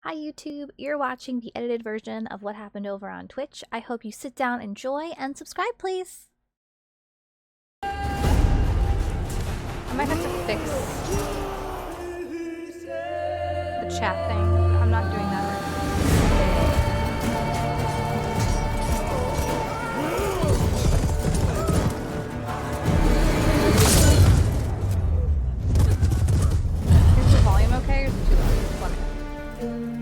Hi YouTube, you're watching the edited version of what happened over on Twitch. I hope you sit down, enjoy, and subscribe please! I might have to fix the chat thing. I'm not doing that right now. Is the volume okay or is it too loud? Let me know.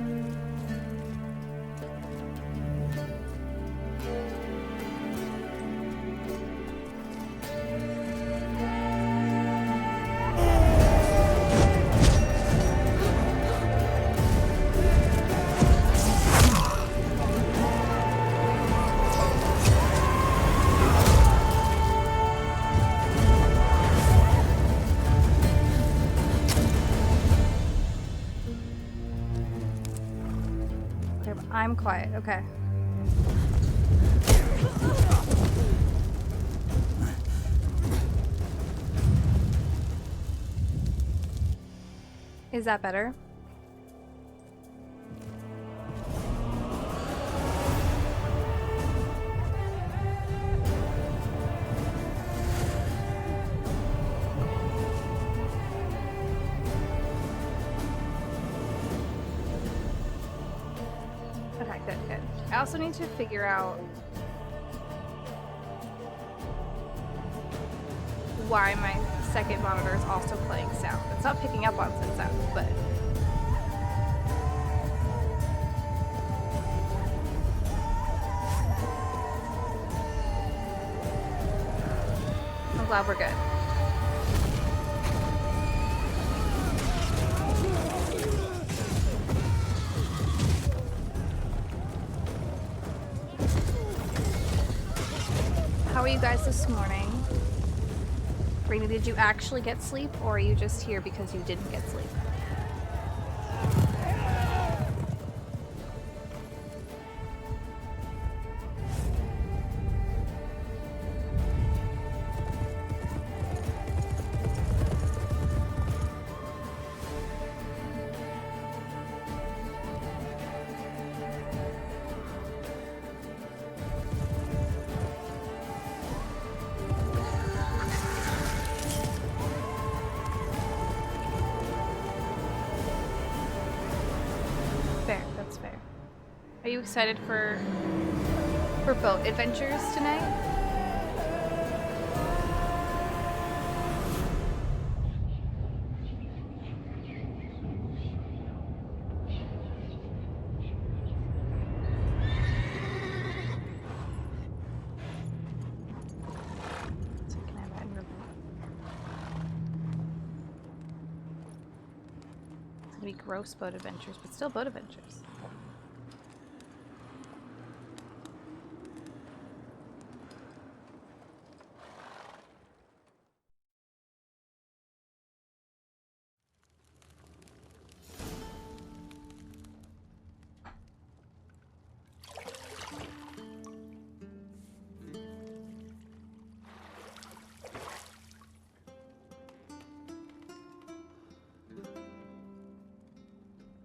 I'm quiet, okay. Is that better? Okay, good, good. I also need to figure out why my second monitor is also playing sound. It's not picking up on some sound, but I'm glad we're good. How are you guys this morning? Rainy, did you actually get sleep, or are you just here because you didn't get sleep? Are you excited for boat adventures tonight? So can I have that in real life? It's gonna be gross boat adventures, but still boat adventures.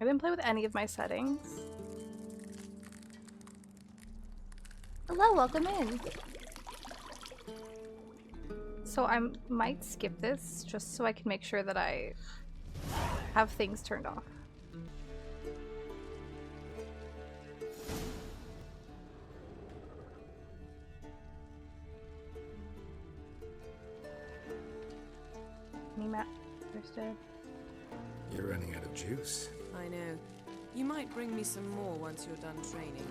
I didn't play with any of my settings. Hello, welcome in. So I might skip this just so I can make sure that I have things turned off. Map, understood. You're running out of juice. I know. You might bring me some more once you're done training.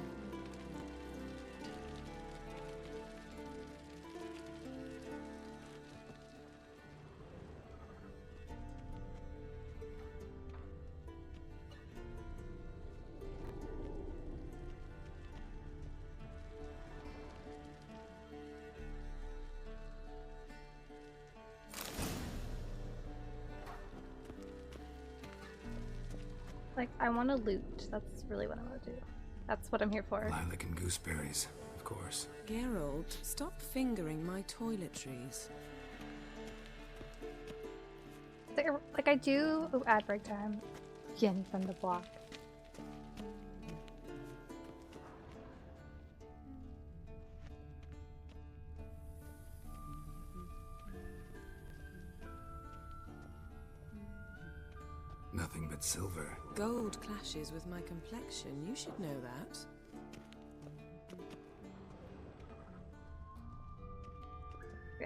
Like, I want to loot. That's really what I want to do. That's what I'm here for. Lilac and gooseberries, of course. Geralt, stop fingering my toiletries. Like, I do... Oh, ad break time. Yin from the block. but silver. Gold clashes with my complexion. You should know that.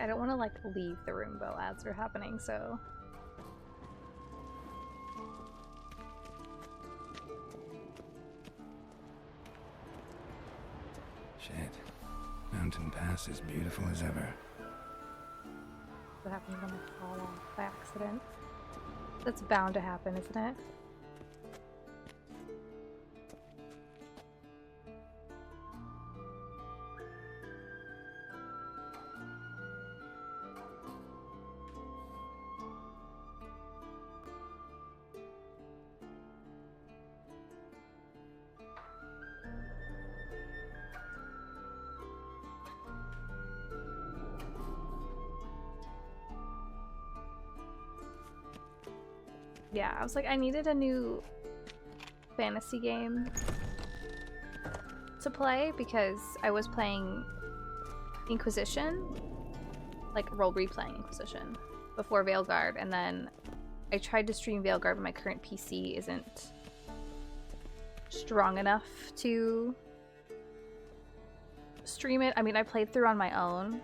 I don't want to like leave the room while ads are happening, so. Shit. Mountain Pass is beautiful as ever. What happens when I fall off by accident? That's bound to happen, isn't it? Yeah, I was like, I needed a new fantasy game to play because I was playing Inquisition, like role replaying Inquisition before Veilguard, and then I tried to stream Veilguard, but my current PC isn't strong enough to stream it. I mean, I played through on my own.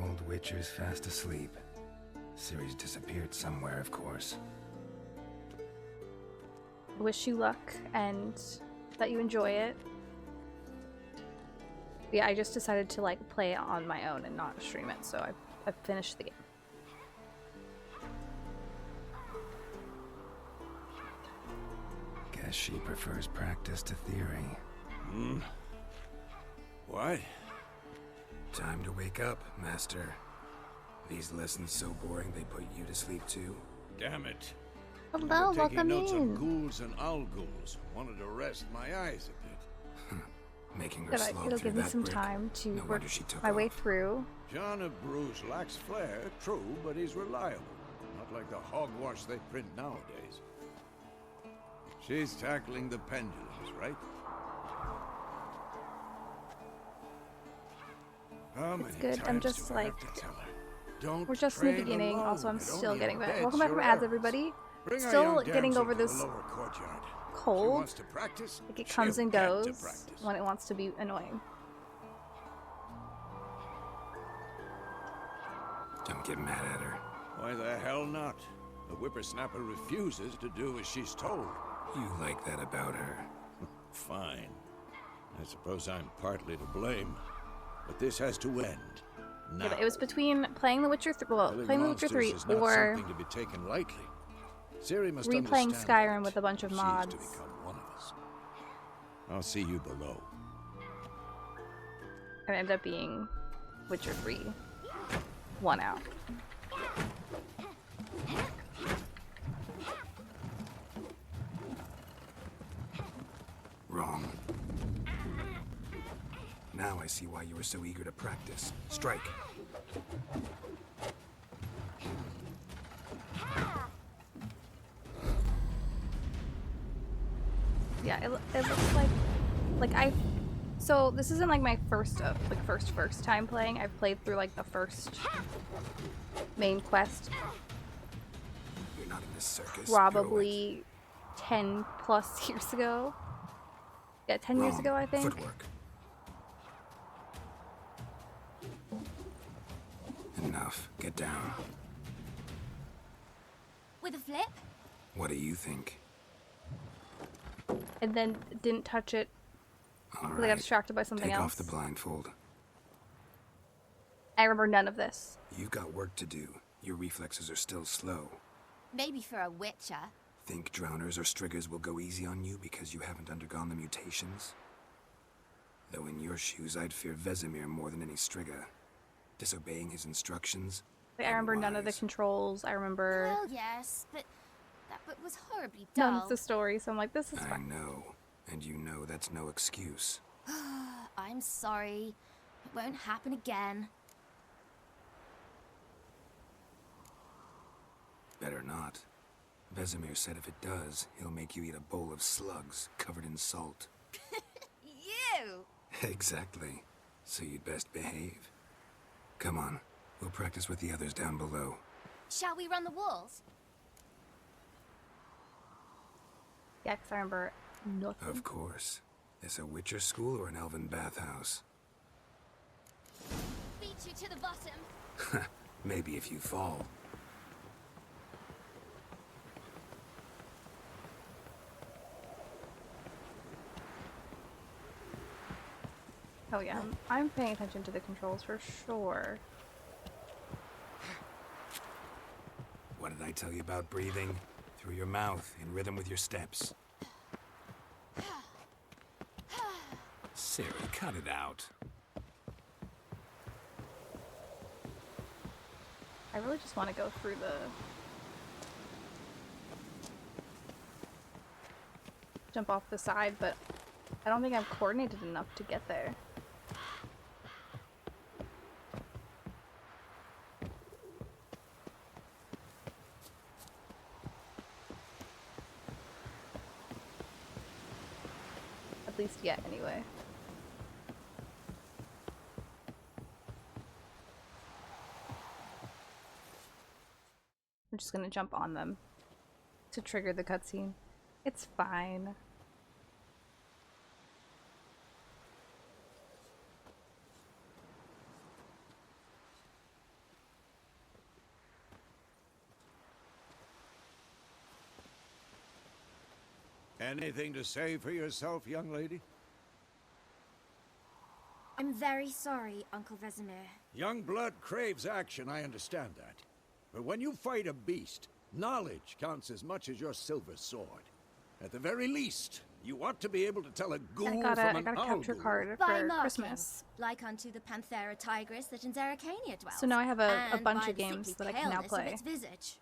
Old Witcher's fast asleep. Series disappeared somewhere, of course. Wish you luck and that you enjoy it. Yeah, I just decided to like play it on my own and not stream it, so I finished the game. Guess she prefers practice to theory. What? Time to wake up, Master. These lessons so boring they put you to sleep too? Damn it. Hello, Taking welcome notes on in. ghouls and owl-ghouls. Wanted to rest my eyes a bit. Making her But slog it'll through give me that some brick. time to No work wonder she took my way off. through. John of Bruges lacks flair, true, but he's reliable. Not like the hogwash they print nowadays. She's tackling the pendulums, right? How many good, I'm times just do I have like- to tell her? Don't We're just in the train beginning. alone. Also, I'm It still only getting back. embeds Welcome back your from ads, errors. everybody. Bring our Still young getting damsel over to the this lower courtyard. She cold. wants to practice. Like it comes She'll and get to goes practice. when it wants to be annoying. Don't get mad at her. Why the hell not? The whippersnapper refuses to do as she's told. You like that about her. Fine. I suppose I'm partly to blame. But this has to end. Now. Yeah, but it was between playing The Witcher, Killing playing The Witcher monsters 3 is not or something to be taken lightly. Ciri must replaying understand Skyrim that. with a bunch of She's mods. to become one of us. I'll see you below. It ended up being Witcher 3. 1 out. Wrong. Now I see why you were so eager to practice. Strike. Yeah, it looks like I. So this isn't like my first time playing. I've played through like the first main quest You're not in this circus. probably 10 plus years ago. Yeah, 10 years Wrong. ago, I think. Footwork. Enough. Get down. With a flip? What do you think? And then didn't touch it. All Because I got right. distracted by something Take else. off the blindfold. I remember none of this. You've got work to do. Your reflexes are still slow. Maybe for a witcher. Think drowners or striggers will go easy on you because you haven't undergone the mutations? Though in your shoes, I'd fear Vesemir more than any strigger. Disobeying his instructions? Like, I remember none of the unwise. controls. I remember Well, yes, but that book was horribly dull. none of the story. So I'm like, this is I fine. know. And you know that's no excuse. I'm sorry. It won't happen again. Better not. Vesemir said if it does, he'll make you eat a bowl of slugs covered in salt. You! Exactly. So you'd best behave. Come on. We'll practice with the others down below. Shall we run the walls? Yeah, 'cause I remember nothing. Of course. Is a Witcher school or an elven bathhouse? Beat you to the bottom. Maybe if you fall. Oh yeah, I'm paying attention to the controls for sure. What did I tell you about breathing? Through your mouth, in rhythm with your steps. Siri, cut it out. I really just want to go through the... jump off the side, but I don't think I'm coordinated enough to get there. At least yet, anyway. I'm just gonna jump on them to trigger the cutscene. It's fine. Anything to say for yourself, young lady? I'm very sorry, Uncle Vesemir. Young blood craves action, I understand that. But when you fight a beast, knowledge counts as much as your silver sword. At the very least, you ought to be able to tell a ghoul I from got an a capture owl card By for marking, Christmas. like unto the Panthera tigris that in Zeracania dwells. So now I have a and bunch by of the games sickly that I can now paleness of play. its visage.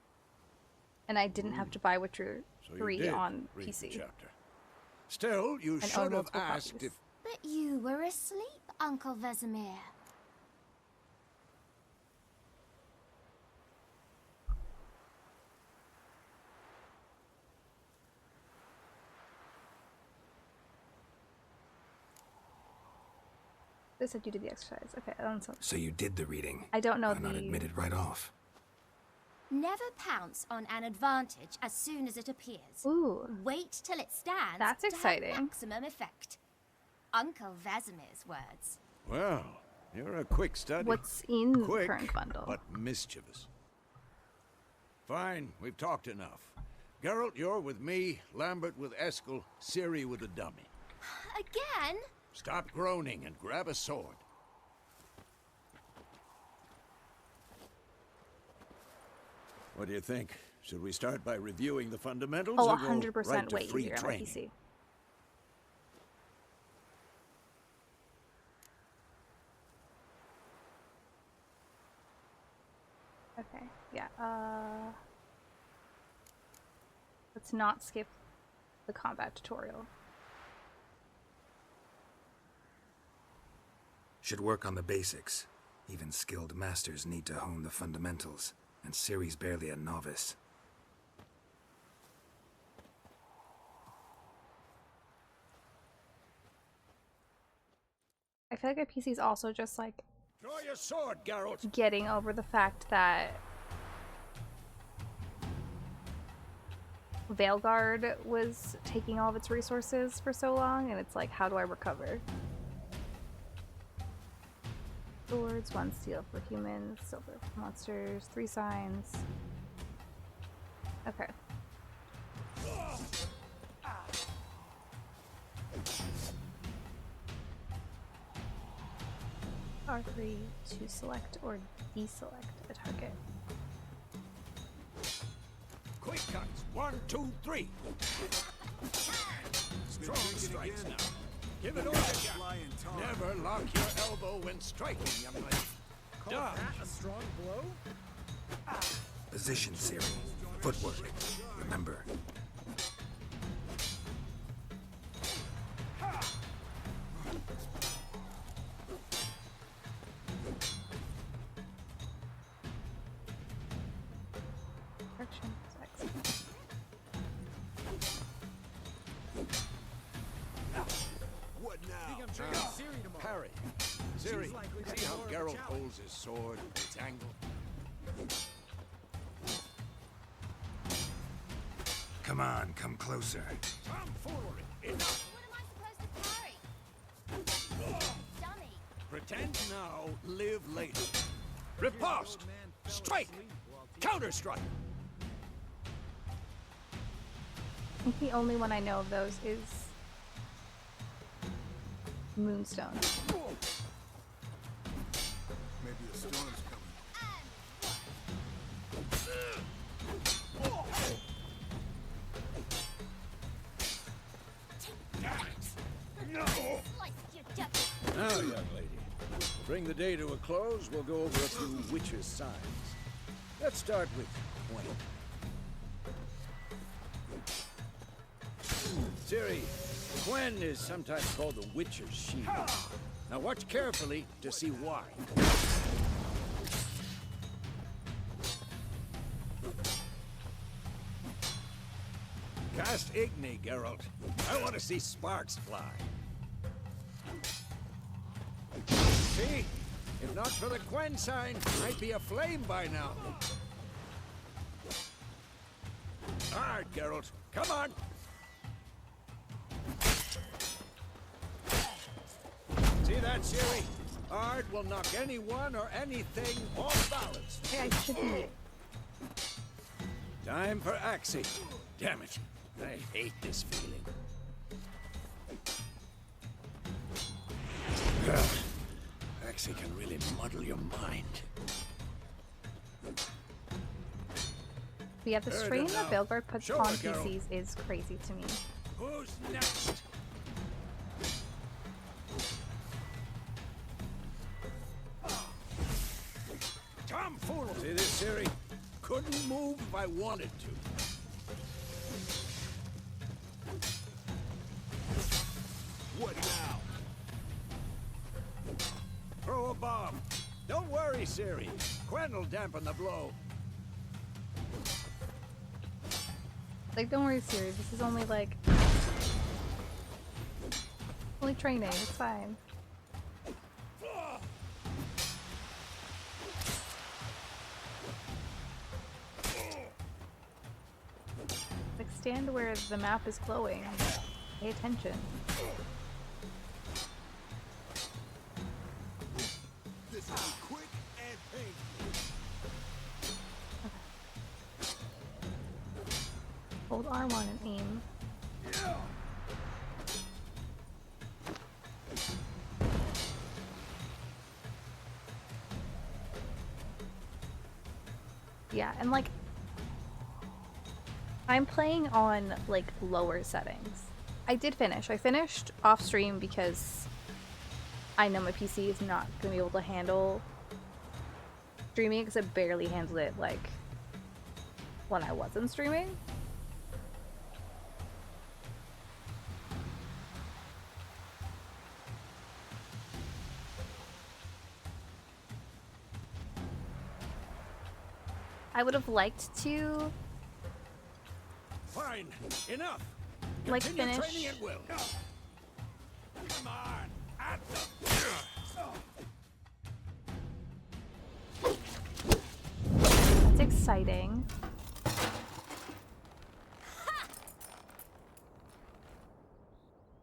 And I didn't have to buy Witcher So you 3 did on read the PC. chapter. Still, you And should own have multiple asked copies. if... But you were asleep, Uncle Vesemir. They said you did the exercise. Okay, I don't know. So you did the reading. I don't know Why not admit it right off? Never pounce on an advantage as soon as it appears. Ooh, Wait till it stands That's to have exciting. maximum effect. Uncle Vesemir's words. Well, you're a quick study. what's in the Quick, current bundle? but mischievous. Fine, we've talked enough. Geralt, you're with me, Lambert with Eskel, Ciri with the dummy. Again? Stop groaning and grab a sword. What do you think? Should we start by reviewing the fundamentals Oh, or go 100% right to way free easier on my training? PC. Okay, yeah, let's not skip the combat tutorial. Should work on the basics. Even skilled masters need to hone the fundamentals, and Ciri's barely a novice. I feel like my PC is also just like Draw your sword, Geralt. getting over the fact that Veilguard was taking all of its resources for so long, and it's like, how do I recover? Swords, 1 steel for humans, silver for monsters, 3 signs. Okay. R3 to select or deselect a target. Quick cuts. 1, 2, 3. Strong strikes now. Give it all you got. Never lock your elbow when striking, young lady. Dodge. A strong blow? Position, Ciri. Footwork. Remember. Correction. Excellent. What now? I'm training Ciri tomorrow. Parry. Ciri, She's likely to see be how more of a Geralt challenge. holds his sword, its angle? Come on, come closer. Tomfoolery! Enough! What am I supposed to parry? Dummy. Pretend now, live later. Riposte! Strike! Counter-strike! I think the only one I know of those is Moonstone. Maybe a storm's coming. Slice your duck. Now, young lady, to bring the day to a close, we'll go over a few witches' signs. Let's start with Gwen. Ciri, Gwen is sometimes called the Witcher's Shield. Now watch carefully to see why. Cast Igni, Geralt. I want to see sparks fly. See? If not for the Gwen sign, I'd be aflame by now. All right, Geralt. Come on. See that, Ciri? Art will knock anyone or anything off balance. Hey, I should be. Time for Axie. Damn it. I hate this feeling. Axie can really muddle your mind. Yeah, the Heard strain it that now. Bilberg puts Show on her, Geralt. PCs is crazy to me. Who's next? Tomfoolery! See this, Ciri? Couldn't move if I wanted to. What now? Throw a bomb. Don't worry, Ciri. Gwen will dampen the blow. Like, don't worry, Siri. This is only like only training. It's fine. Like, stand where the map is glowing. Pay attention. This will be quick and painful. Hold R1 and aim. Yeah, and like I'm playing on like lower settings. I did finish. I finished off stream because I know my PC is not gonna be able to handle streaming because it barely handled it like when I wasn't streaming. I would have liked to Fine. Enough. like Continue finish training at will. Come on. At the... It's exciting.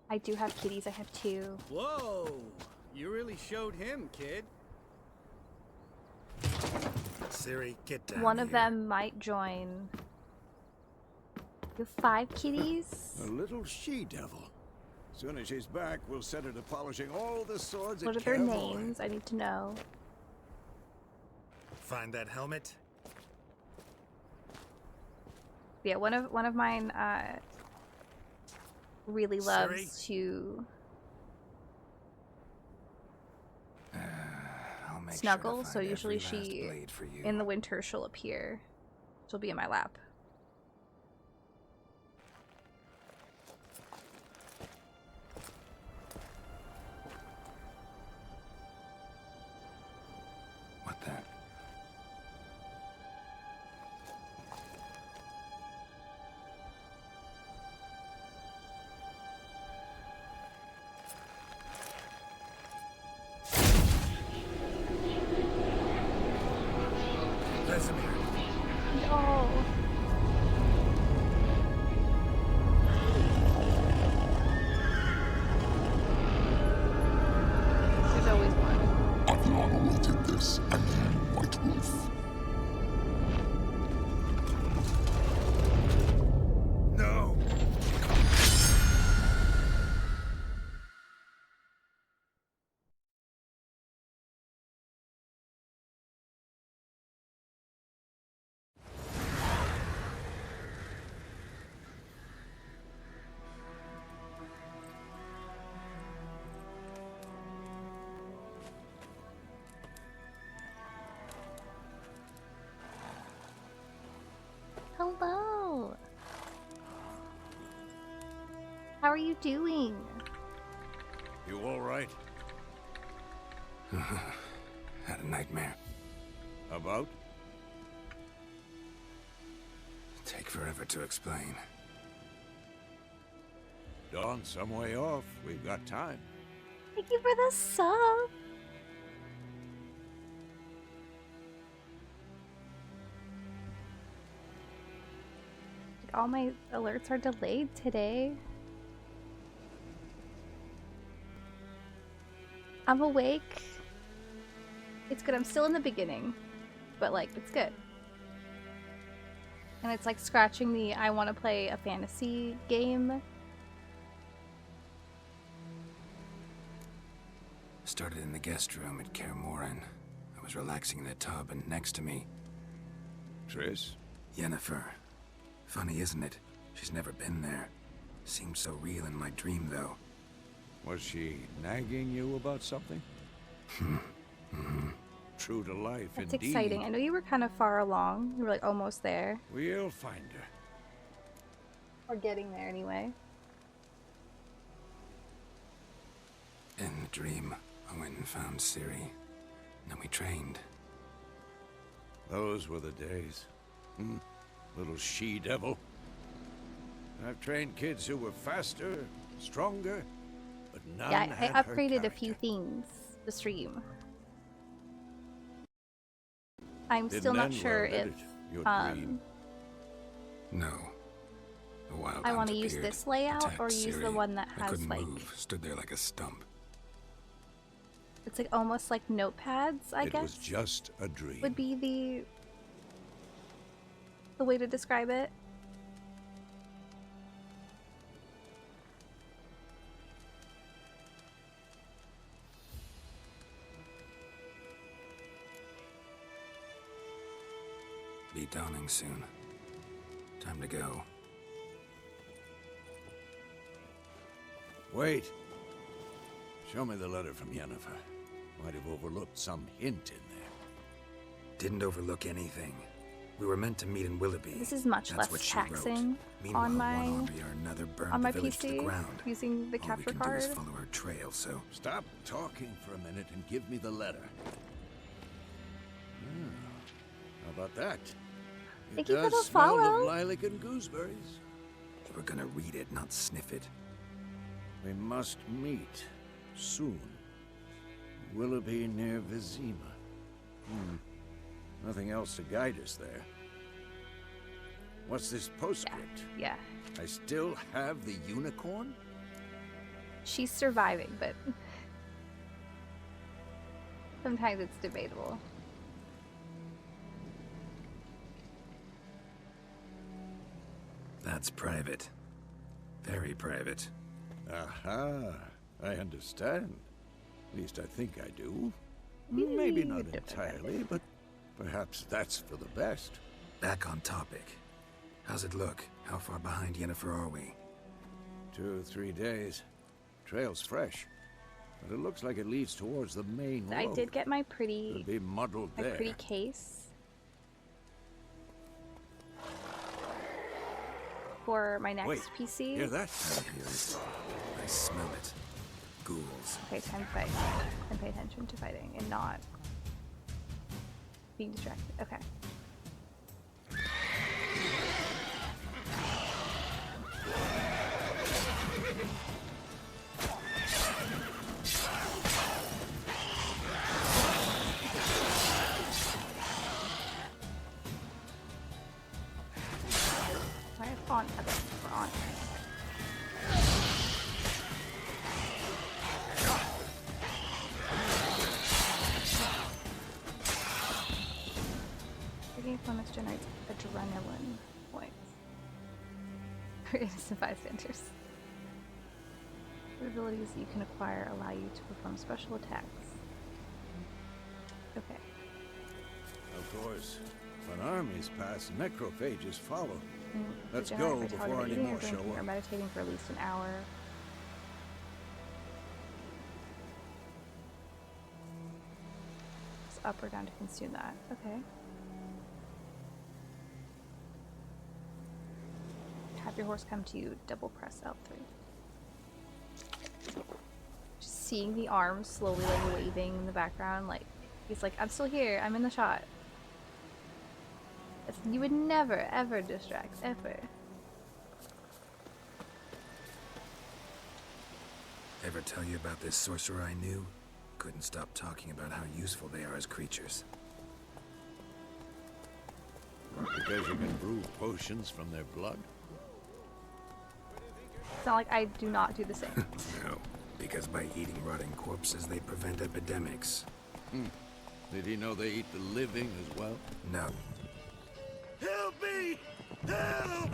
I do have kitties. I have two. Whoa! You really showed him, kid. Ciri, get down One of here. them might join. You have 5 kitties? A little she-devil. Soon as she's back, we'll set her to polishing all the swords What at are their Caerleon. names? I need to know. Find that helmet? Yeah, one of mine really loves Ciri? to I'll make snuggle, sure to so find usually every last she blade for you. in the winter she'll appear. She'll be in my lap. What the? Vesemir. No. How are you doing? You all right? Had a nightmare. About? Take forever to explain. Dawn, some way off. We've got time. Thank you for the sub. All my alerts are delayed today. I'm awake. It's good. I'm still in the beginning, but like, it's good. And it's like scratching the I want to play a fantasy game. Started in the guest room at Kaer Morhen. I was relaxing in the tub, and next to me, Triss? Yennefer. Funny, isn't it? She's never been there. Seemed so real in my dream, though. Was she nagging you about something? True to life, That's indeed. exciting. I know you were kind of far along. You were like almost there. We'll find her. Or getting there anyway. In the dream, I went and found Ciri. Then we trained. Those were the days. Little she-devil. I've trained kids who were faster, stronger, but none Yeah, had I her upgraded a few character. things the stream. I'm Didn't still not end sure well, did if it? Your dream. No. The wild I hunt want to use appeared, this layout or attacked use the Ciri. one that I has couldn't like move, stood there like a stump. it's like almost like notepads, I It guess. was just a dream. Would be the way to describe it. Be dawning soon. Time to go. Wait. Show me the letter from Yennefer. Might have overlooked some hint in there. Didn't overlook anything. We were meant to meet in Willoughby. This is much That's what less she wrote. taxing Meanwhile, on my one army or another burned on my the village to the PC ground. using the All we capture can card. do is follow her trail, so Stop talking for a minute and give me the letter. How about that? Thank It you for does the smell follow. of lilac and gooseberries. you were gonna read it, not sniff it. We must meet soon. Willoughby near Vizima. Nothing else to guide us there. What's this postscript? Yeah. I still have the unicorn? She's surviving, but sometimes it's debatable. That's private. Very private. Aha, I understand. At least I think I do. Maybe not entirely, but perhaps that's for the best. Back on topic. How's it look? How far behind Yennefer are we? 2 or 3 days. Trail's fresh, but it looks like it leads towards the main road. I did get my pretty It'll be muddled there. case for my next Wait, PC. hear that? I hear it. I smell it. Ghouls. Okay, time to fight and pay attention to fighting and not being distracted. Okay. I have on. Okay, we're on. Taking opponents generates adrenaline points for innocent bystanders. The abilities that you can acquire allow you to perform special attacks. Okay. Of course. When armies pass, necrophages follow. Let's Degenerate go by before targeting, any eating, more or drinking, show or up. meditating for at least an hour. It's up or down to consume that. Okay. Have your horse come to you. Double press L3. seeing the arms slowly like waving in the background, like he's like, I'm still here, I'm in the shot. You would never ever distract, ever. Ever tell you about this sorcerer I knew? Couldn't stop talking about how useful they are as creatures. Because you can brew potions from their blood? It's not like I do not do the same. No, because by eating rotting corpses, they prevent epidemics. Did he know they eat the living as well? No. Help me! Help!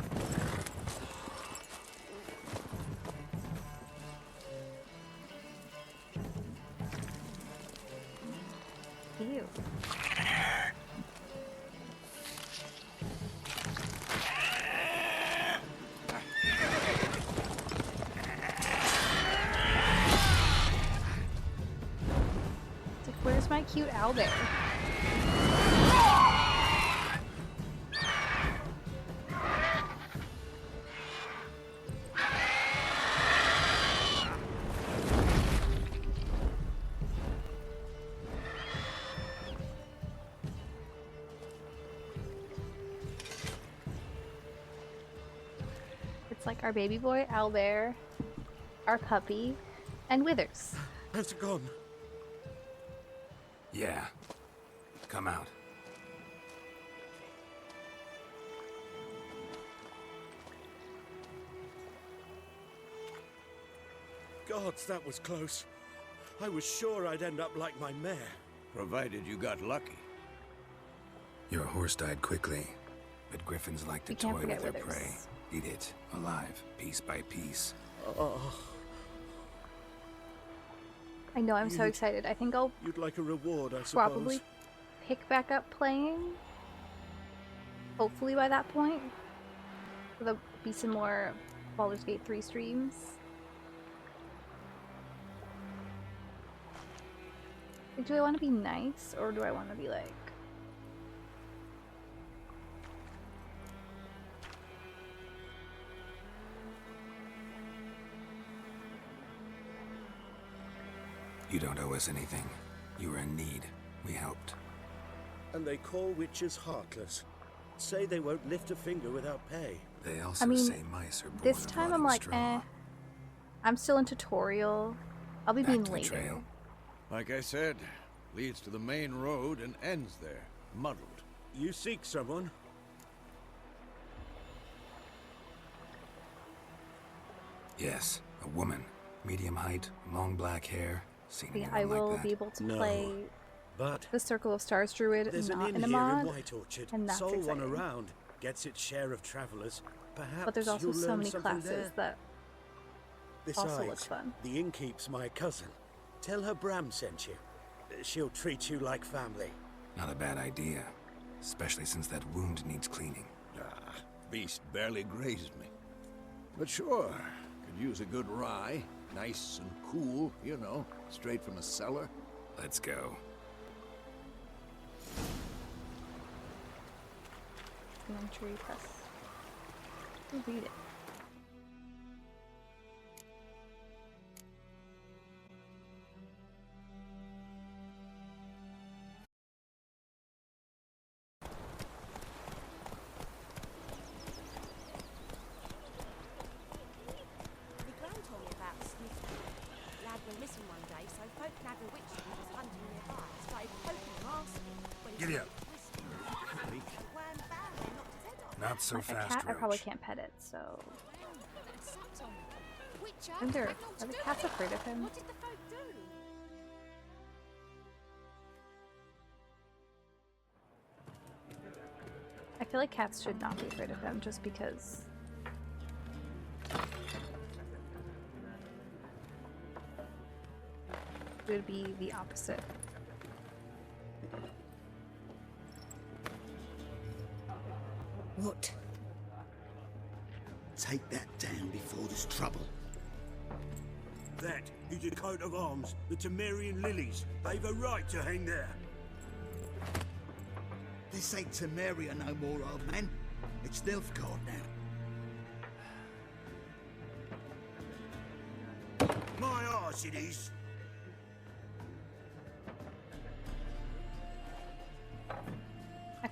Ew. It's like, where's my cute owlbear? It's like our baby boy owlbear, our puppy, and Withers. Has it gone? Yeah. Come out. Gods, that was close. I was sure I'd end up like my mare. Provided you got lucky. Your horse died quickly, but griffins like to We can't toy with forget their Withers. prey. Eat it, alive, piece by piece. I know, I'm so excited. I think I'll You'd like a reward, I suppose. probably pick back up playing. Hopefully by that point. There'll be some more Baldur's Gate 3 streams. Like, do I want to be nice, or do I want to be like... You don't owe us anything. You were in need. We helped. And they call witches heartless. Say they won't lift a finger without pay. They also I mean, say mice are born this of time I'm rotting like, straw. eh. I'm still in tutorial. I'll be Back being to the later. trail. Like I said, leads to the main road and ends there, muddled. You seek someone? Yes, a woman. Medium height, long black hair. Seen Yeah, anyone I will like that? be able to No. play But the Circle of Stars Druid, there's not an in inn a here in mod. White Orchard. and that's Sole one exciting. around gets its share of travelers. Perhaps But there's also you'll so learn many something classes there. that also look Besides, fun. the innkeep's my cousin. Tell her Bram sent you. She'll treat you like family. Not a bad idea. Especially since that wound needs cleaning. Ah, beast barely grazed me. But sure, could use a good rye. Nice and cool, you know, straight from a cellar. Let's go. Entry press. We'll read it. The Gran told me about Sniff. Lad went missing one day, so folk nagged a witch who was hunting nearby. Started poking him, asking. When he Giddy saw up. it whistling, wham bam, they knocked his head off. Not so A fast, cat, I probably Roach. can't pet it, so... Sucked on me. Witcher, Are there, told are to the do cats it. afraid of him? What did the folk do? I feel like cats should not be afraid of him, just because... It would be the opposite. What? Take that down before there's trouble. That is a coat of arms, the Temerian lilies. They've a right to hang there. This ain't Temeria no more, old man. It's Nilfgaard now. My arse it is.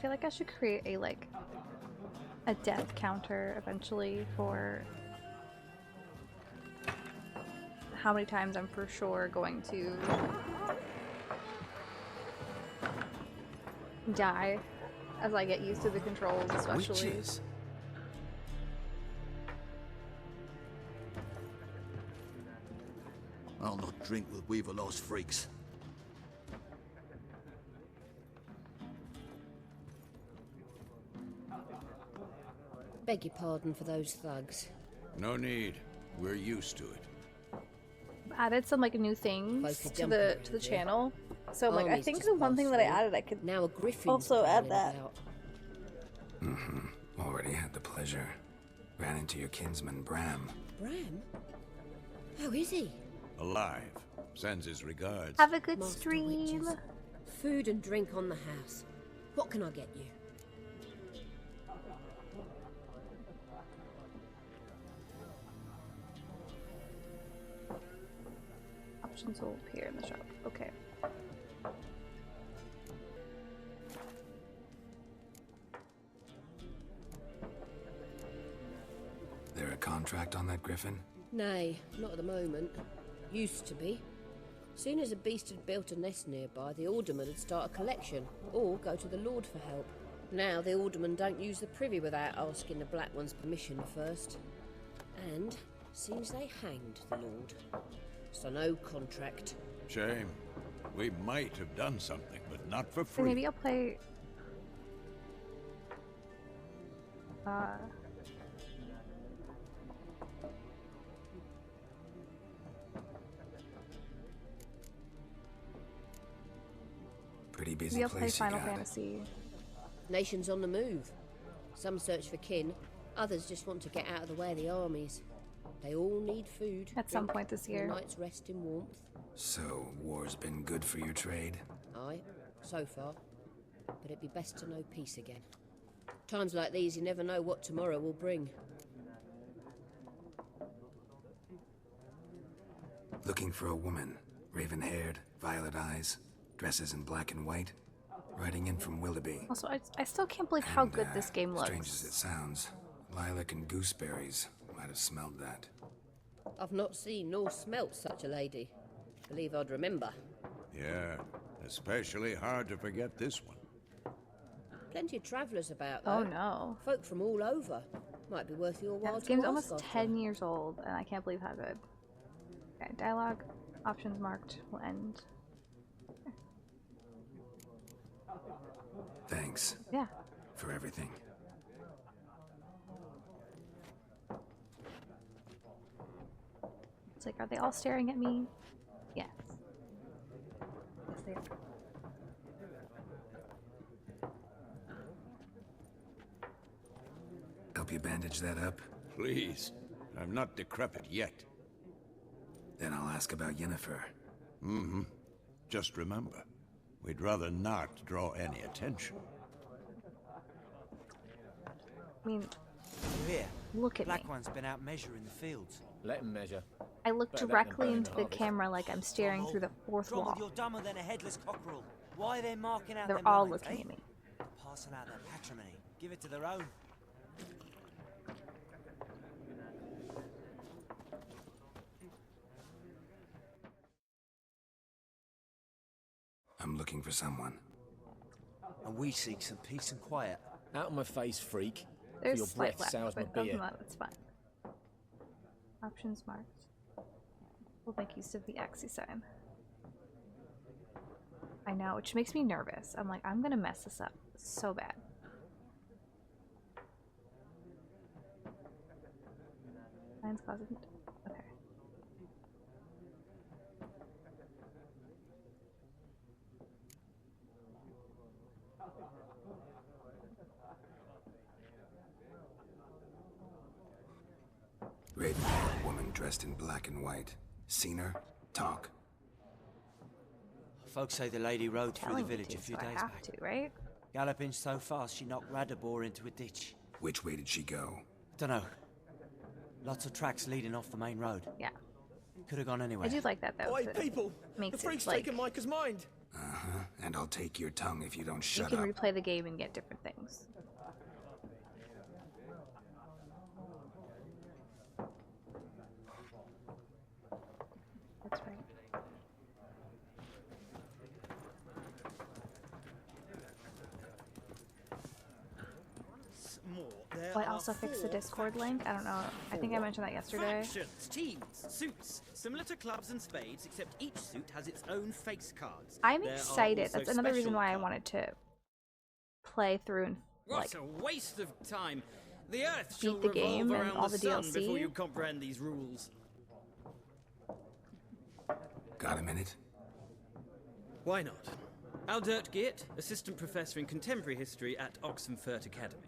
feel like I should create a a death counter eventually for how many times I'm for sure going to die as I get used to the controls, especially. Witches? I'll not drink with Weaver-lost freaks. Beg your pardon for those thugs. No need. We're used to it. Added some new things Like a to jumper the over there. channel. So I'm I Armies think just the one passed thing that I through. added I could Now a griffin's also add prowling that. about. Already had the pleasure. Ran into your kinsman, Bram. Bram? How is he? Alive. Sends his regards. Have a good Master stream. witches. Food and drink on the house. What can I get you? Options will appear in the shop. Okay. There a contract on that griffin? Nay, not at the moment. Used to be. Soon as a beast had built a nest nearby, the alderman would start a collection, or go to the lord for help. Now the aldermen don't use the privy without asking the Black One's permission first. And seems they hanged the lord. So no contract. Shame. We might have done something, but not for So free. maybe I'll play Pretty busy maybe I'll play place you Final got. Fantasy. Nations on the move. Some search for kin, others just want to get out of the way of the armies. They all need food. At some drink, point this and year. a night's rest in warmth. So, war's been good for your trade? Aye, so far. But it'd be best to know peace again. Times like these, you never know what tomorrow will bring. Looking for a woman. Raven-haired, violet eyes, dresses in black and white. Riding in from Willoughby. Also, I still can't believe how And, good this game looks. Strange as it sounds, lilac and gooseberries might have smelled that. I've not seen nor smelt such a lady. Believe I'd remember. Yeah, especially hard to forget this one. Plenty of travellers about, though. Oh no. Folk from all over. Might be worth your Yeah, while this to game's ask almost after. 10 years old, and I can't believe how good. Okay, dialogue, options marked, will end. Thanks Yeah. for everything. It's like, are they all staring at me? Yes. Yes, they are. Help you bandage that up? Please. I'm not decrepit yet. Then I'll ask about Yennefer. Just remember, we'd rather not draw any attention. I mean, Here, look at Black me. One's been out measuring the fields. Let him measure. I look Better that than directly burning into the the harvest. camera like I'm staring through the fourth Wrong with wall. you're dumber than a headless cockerel. Why are they marking out They're them all lines, looking eh? at me. Passing out their patrimony. Give it to their own. I'm looking for someone. And we seek some peace and quiet. Out of my face, freak. There's Your slight breath left, sours my but other beer. than that, it's fine. Options marked. We'll make use of the Axie sign. I know, which makes me nervous. I'm like, I'm gonna mess this up so bad. Lion's closet. Okay. Raven-haired woman dressed in black and white. Seen her? Talk. Folks say the lady rode through the Telling me village to, a few so I days have back. to, right? Galloping so fast she knocked Radabor into a ditch. Which way did she go? Dunno. Lots of tracks leading off the main road. Yeah. Could have gone anywhere. I do like that though. 'cause it people! makes The freak's it like taken Micah's mind! Uh-huh. And I'll take your tongue if you don't You shut can up. replay the game and get different things. That's right. Oh, I also fixed the Discord link. I don't know. I think I mentioned that yesterday. Factions, teams, suits, similar to clubs and spades, except each suit has its own face cards. I'm There are excited. also That's another reason special why I cards. wanted to play through and What like a waste of time! The Earth shall beat the revolve game and around all the the sun DLC. before you comprehend these rules. Got a minute? Why not? Aldert Geert, assistant professor in contemporary history at Oxenfurt Academy.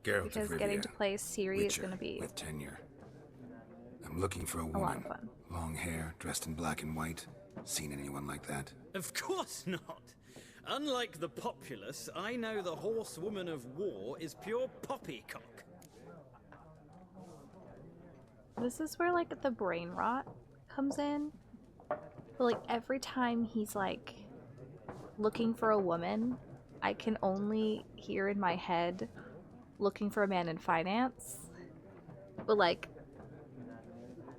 Geralt Because of getting Rivia, to play Ciri is Witcher going to be with tenure. I'm looking for a a lot woman. of fun. Long hair, dressed in black and white. Seen anyone like that? Of course not! Unlike the populace, I know the horsewoman of war is pure poppycock. This is where like the brain rot comes in. But like every time he's like looking for a woman, I can only hear in my head looking for a man in finance. But like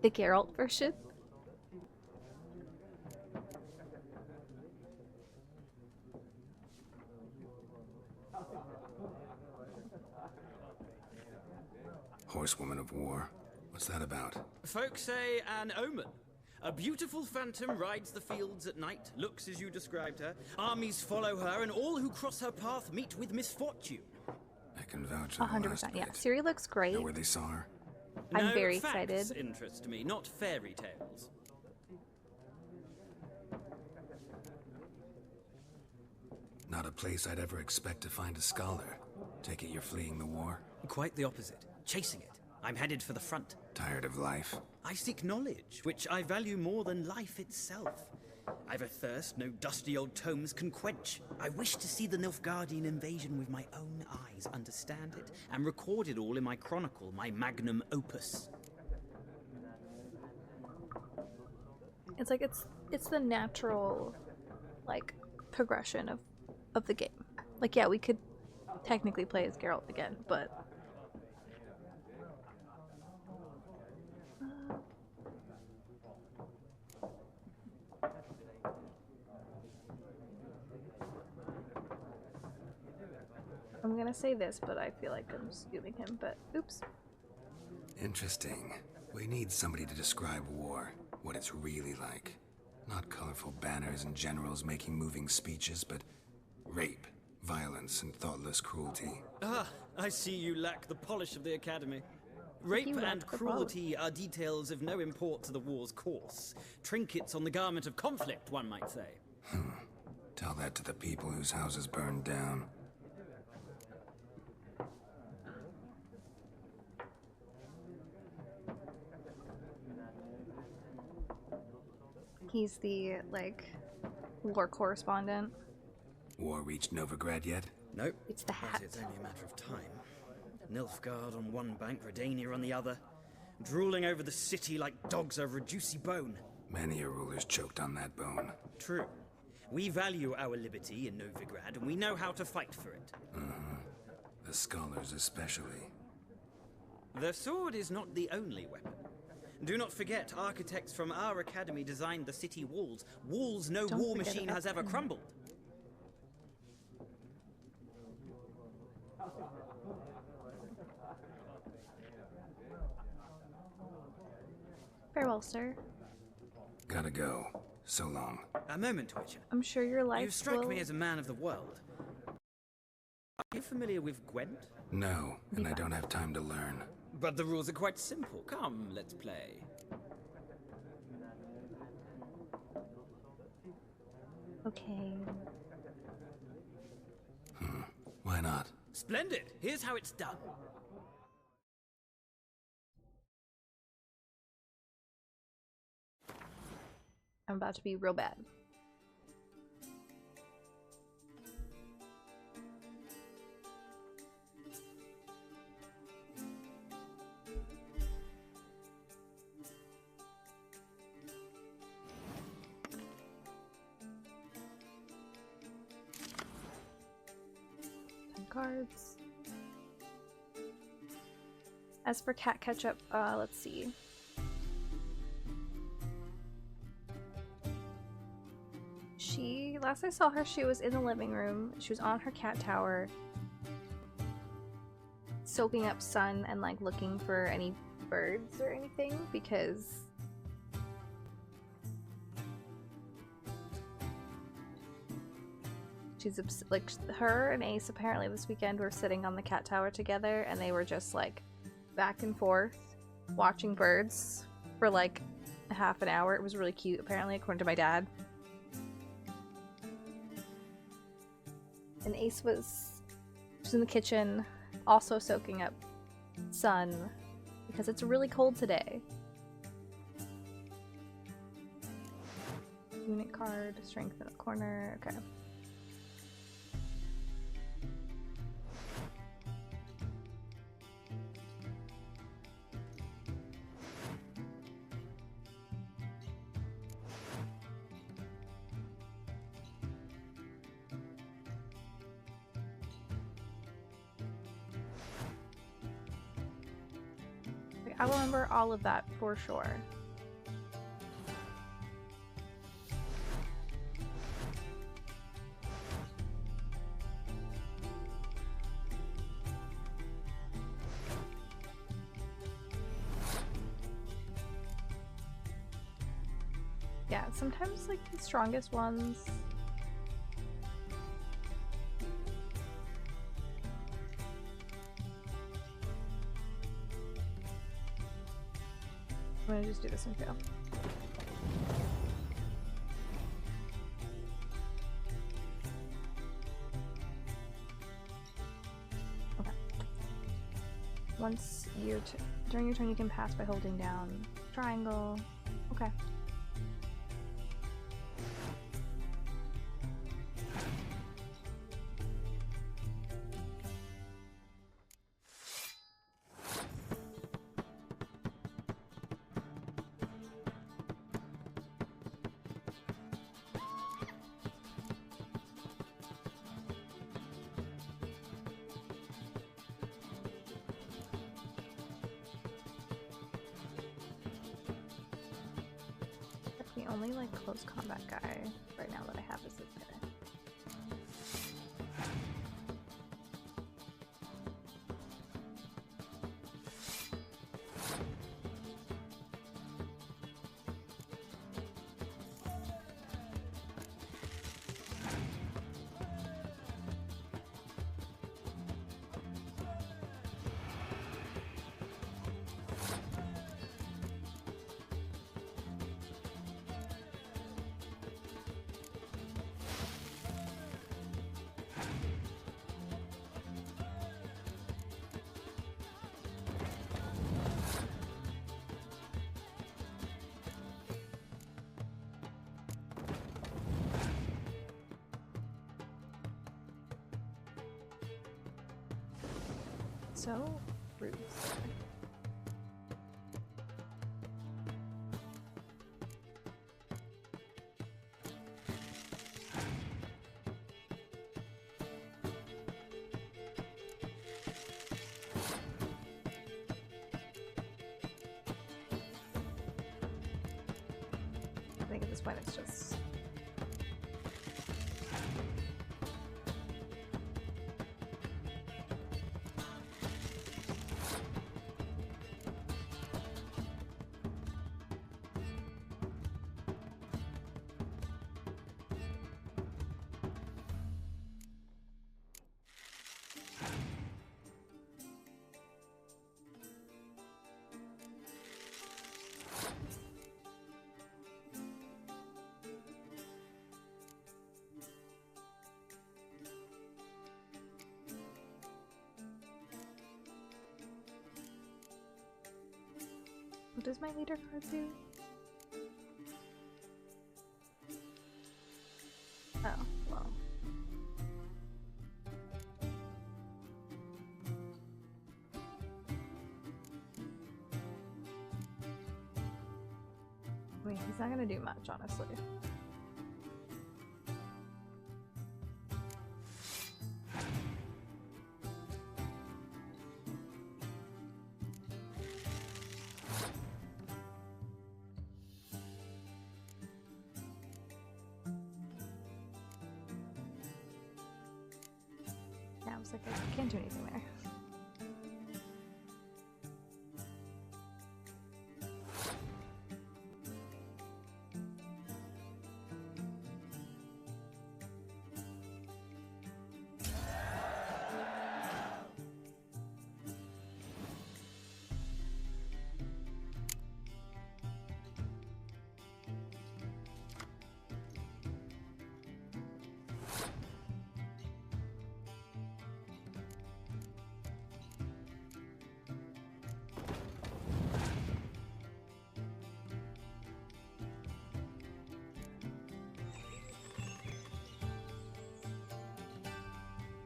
the Geralt version. Horsewoman of war. What's that about? Folks say an omen. A beautiful phantom rides the fields at night, looks as you described her. Armies follow her, and all who cross her path meet with misfortune. I can vouch for the last 100%. Yeah, bit. Ciri looks great. Know where they saw her? I'm No, very facts excited. interest me, not fairy tales. Not a place I'd ever expect to find a scholar. Take it you're fleeing the war? Quite the opposite. Chasing it. I'm headed for the front. Tired of life? I seek knowledge, which I value more than life itself. I've a thirst no dusty old tomes can quench. I wish to see the Nilfgaardian invasion with my own eyes, understand it, and record it all in my chronicle, my magnum opus. It's like it's the natural like progression of the game. Like yeah, we could technically play as Geralt again, but I'm gonna say this, but I feel like I'm stealing him, but oops. Interesting. We need somebody to describe war, what it's really like. Not colorful banners and generals making moving speeches, but rape, violence, and thoughtless cruelty. Ah, I see you lack the polish of the Academy. Rape lack and the cruelty are details of no import to the war's course. Trinkets on the garment of conflict, one might say. Tell that to the people whose houses burned down. He's the like war correspondent. War reached Novigrad yet? Nope. It's the But hat. it's only a matter of time. Nilfgaard on one bank, Redania on the other. Drooling over the city like dogs over a juicy bone. Many a ruler's choked on that bone. True. We value our liberty in Novigrad, and we know how to fight for it. The scholars especially. The sword is not the only weapon. Do not forget, architects from our academy designed the city walls. Walls no Don't war forget machine about has ever them. crumbled. Farewell, sir. Gotta go. So long. A moment, Witcher. I'm sure your life You strike will me as a man of the world. Are you familiar with Gwent? No, and I don't have time to learn. But the rules are quite simple. Come, let's play. Okay. Why not? Splendid! Here's how it's done. I'm about to be real bad. cards. As for cat ketchup, let's see. Last I saw her, she was in the living room. She was on her cat tower, soaking up sun and like looking for any birds or anything because she's like her and Ace apparently this weekend were sitting on the cat tower together and they were just like back and forth watching birds for like a half an hour. It was really cute apparently, according to my dad. And Ace was in the kitchen also soaking up sun because it's really cold today. Unit card, strength in the corner, okay. I will remember all of that for sure. Yeah, sometimes like the strongest ones I'm gonna just do this and fail. Okay. Once during your turn you can pass by holding down triangle. Okay. The only like close combat guy right now that I have is this guy. So rude. I think at this point it's just what does my leader card do? Oh, well. I mean, he's not gonna do much, honestly. Yeah, I was like, I can't do anything there.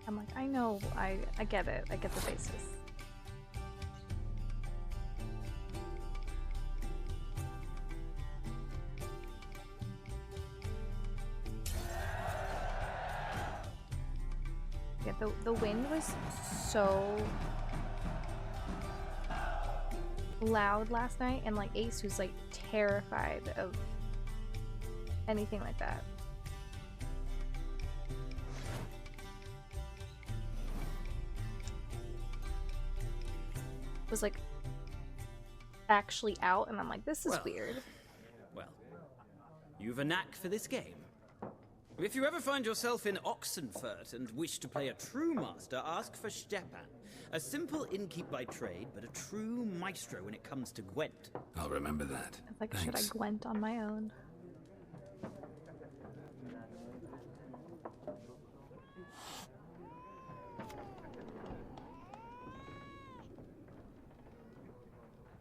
I'm like, I know, I get it. I get the basis. Yeah, the wind was so loud last night, and like Ace was like terrified of anything like that. Was like actually out, and I'm like, this is weird. Well, you've a knack for this game. If you ever find yourself in Oxenfurt and wish to play a true master, ask for Stepan. A simple innkeep by trade, but a true maestro when it comes to Gwent. I'll remember that. It's like, Thanks. should I Gwent on my own?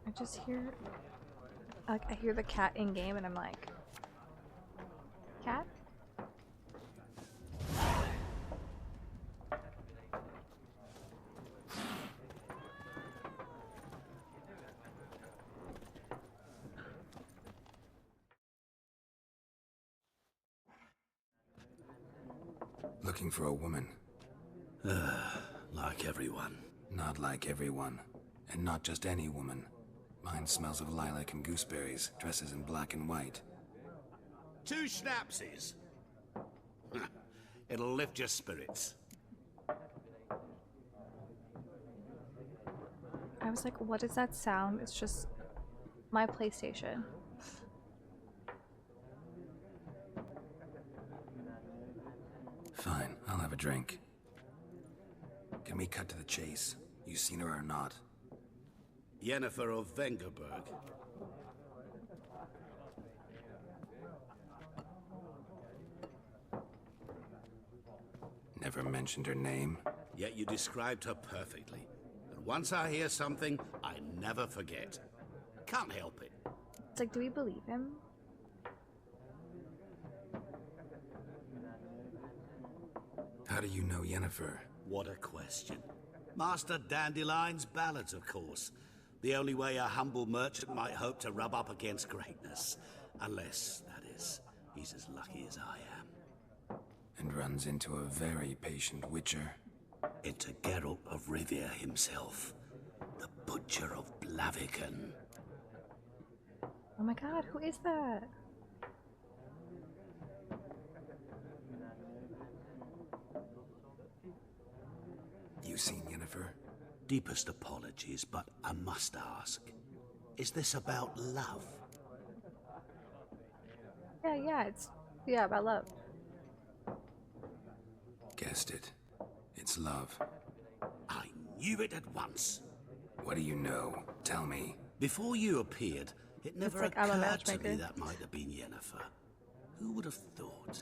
I just hear, like, I hear the cat in game, and I'm like, cat? Looking for a woman. Like everyone. Not like everyone. And not just any woman. Mine smells of lilac and gooseberries, dresses in black and white. 2 schnapsies. It'll lift your spirits. I was like, what is that sound? It's just my PlayStation. Fine, I'll have a drink. Can we cut to the chase? You seen her or not? Yennefer of Vengerberg. Never mentioned her name. Yet you described her perfectly. And once I hear something, I never forget. Can't help it. It's like, do we believe him? How do you know Yennefer? What a question. Master Dandelion's ballads, of course. The only way a humble merchant might hope to rub up against greatness. Unless, that is, he's as lucky as I am. And runs into a very patient witcher. Into Geralt of Rivia himself. The Butcher of Blaviken. Oh my god, who is that? You seen Yennefer? Deepest apologies, but I must ask. Is this about love? Yeah, about love. Guessed it. It's love. I knew it at once. What do you know? Tell me. Before you appeared, it never like, I'm a occurred to me matchmaker. that might have been Yennefer. Who would have thought?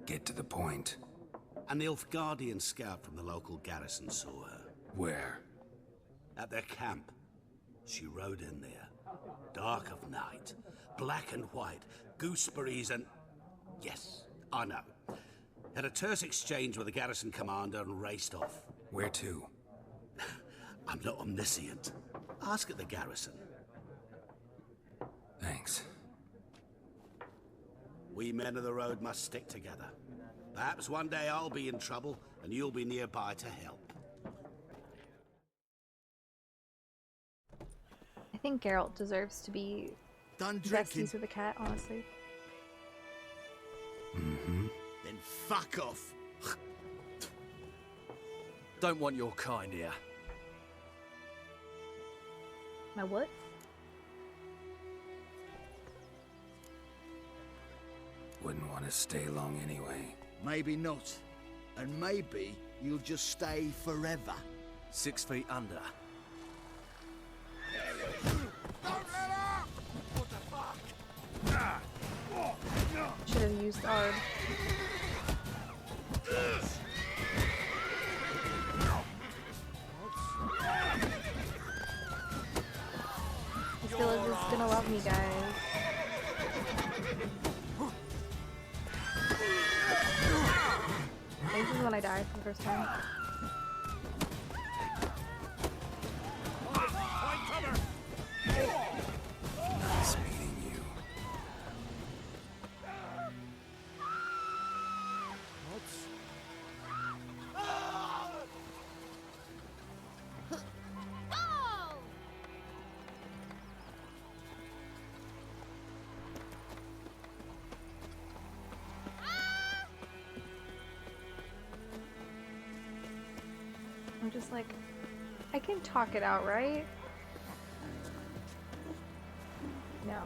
Get to the point. A Nilfgaardian scout from the local garrison saw her. Where? At their camp. She rode in there. Dark of night. Black and white. Gooseberries and... Yes, I know. Had a terse exchange with the garrison commander and raced off. Where to? I'm not omniscient. Ask at the garrison. Thanks. We men of the road must stick together. Perhaps one day I'll be in trouble and you'll be nearby to help. I think Geralt deserves to be Done drinking. besties with a cat, honestly. Mm-hmm. Then fuck off. Don't want your kind here. My what? Wouldn't want to stay long anyway. Maybe not. And maybe you'll just stay forever. 6 feet under. Should have used ARD. This village is gonna love me, guys. This is when I died for the first time. Nice meeting you. I'm just like, I can talk it out, right? No.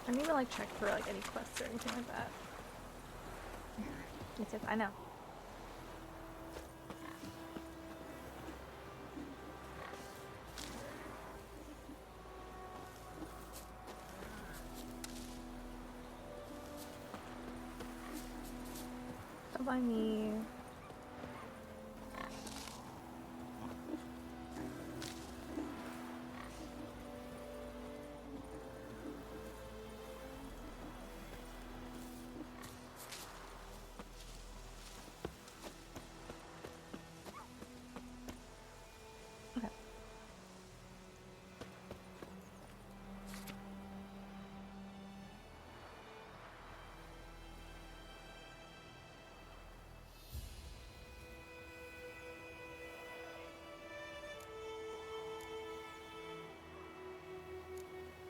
I didn't even like check for like any quests or anything like that. It's if I know. Don't mind me.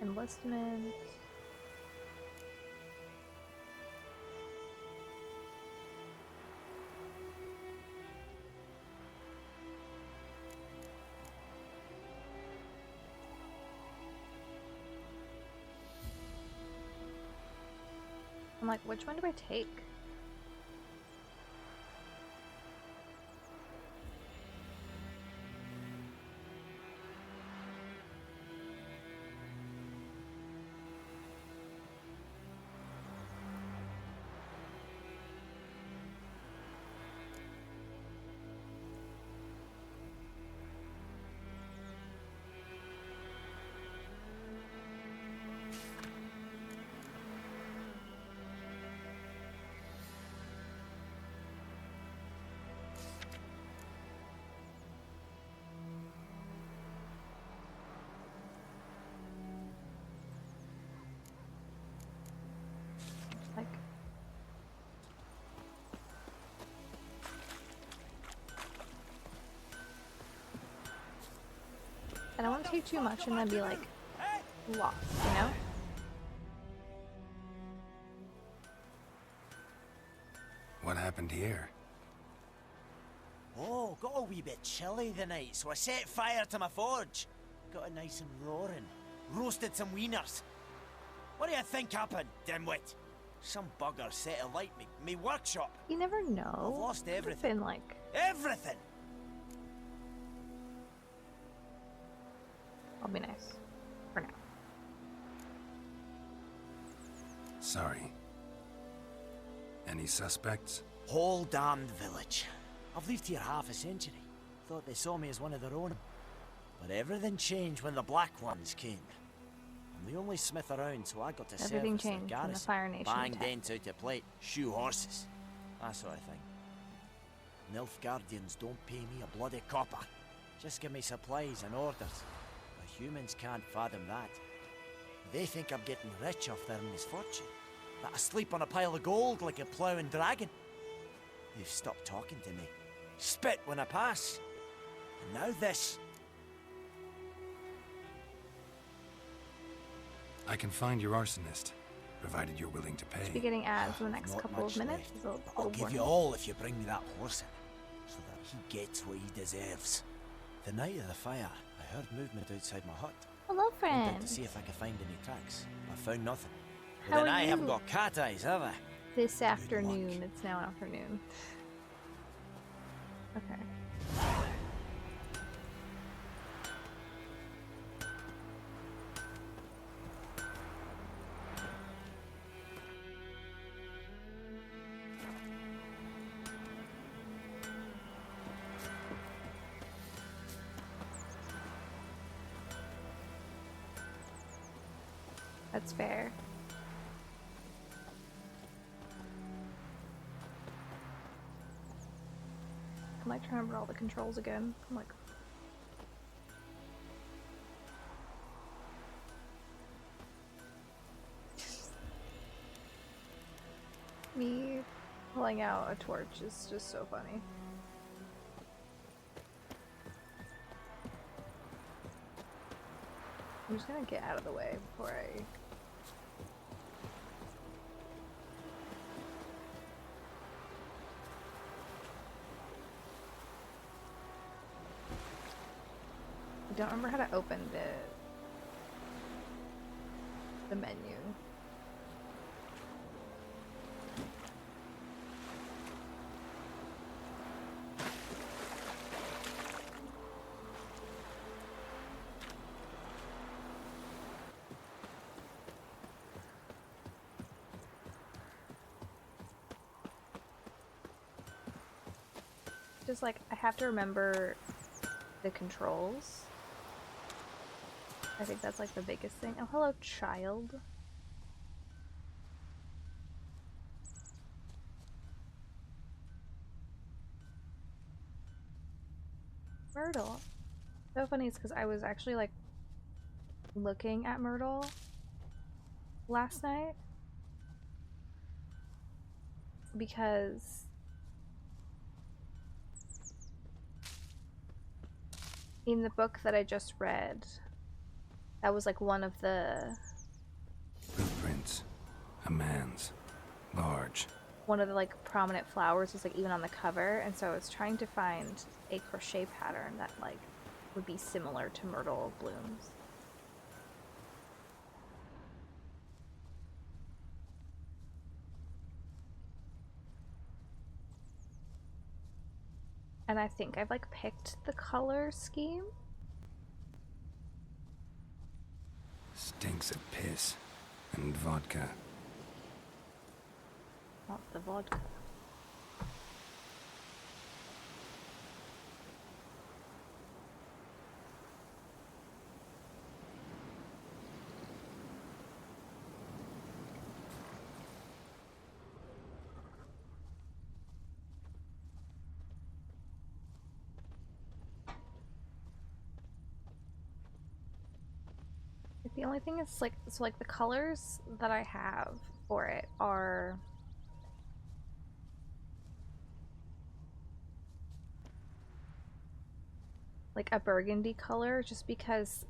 Enlistment. I'm like, which one do I take? Like, I don't want to take too much and then be like lost, you know? What happened here? Oh, got a wee bit chilly the night, so I set fire to my forge. Got it nice and roaring. Roasted some wieners. What do you think happened, dimwit? Some bugger set alight me workshop. You never know. I've lost Could've everything. been like, Everything! I'll be nice. For now. Sorry. Any suspects? Whole damned village. I've lived here half a century. Thought they saw me as one of their own. But everything changed when the Black Ones came. I'm the only smith around, so I got to Everything service their changed when the garrison. Fire Nation Bang attacked. dents out of plate, shoe horses. That sort of thing. Nilfgaardians don't pay me a bloody copper. Just give me supplies and orders. The humans can't fathom that. They think I'm getting rich off their misfortune. That I sleep on a pile of gold like a ploughing dragon. They've stopped talking to me. Spit when I pass. And now this. I can find your arsonist, provided you're willing to pay. Should be getting ads in the next Not couple of much minutes. left. So I'll we'll give warn you all if you bring me that horse in, so that he gets what he deserves. The night of the fire, I heard movement outside my hut. Hello, Went out friend. to see if I could find any tracks. I found nothing. How But then are I haven't you? got cat eyes, have I? This afternoon. It's now afternoon. Okay. That's fair. I'm like trying to remember all the controls again. I'm like, me pulling out a torch is just so funny. I'm just gonna get out of the way before I... I don't remember how to open the menu. Just like I have to remember the controls. I think that's like the biggest thing. Oh, hello, child. Myrtle. So funny is because I was actually like looking at Myrtle last night because in the book that I just read, that was like one of the Blueprints. A man's. Large. one of the like prominent flowers was like even on the cover, and so I was trying to find a crochet pattern that like would be similar to myrtle blooms. And I think I've like picked the color scheme. Stinks of piss. And vodka. Not the vodka. The only thing is like, so like the colors that I have for it are like a burgundy color, just because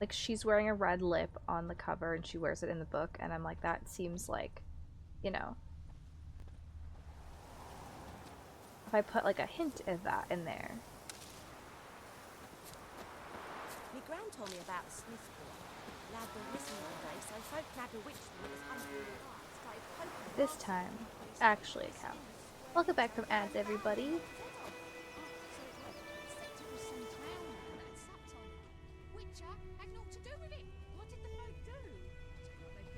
like she's wearing a red lip on the cover and she wears it in the book, and I'm like, that seems like, you know, if I put like a hint of that in there. My gran told me about a Smith boy. Lad went missing one day, so folk nabbed a witch that was hunting in the dark, started poking him. This time, actually a cow. Welcome back from ads, everybody.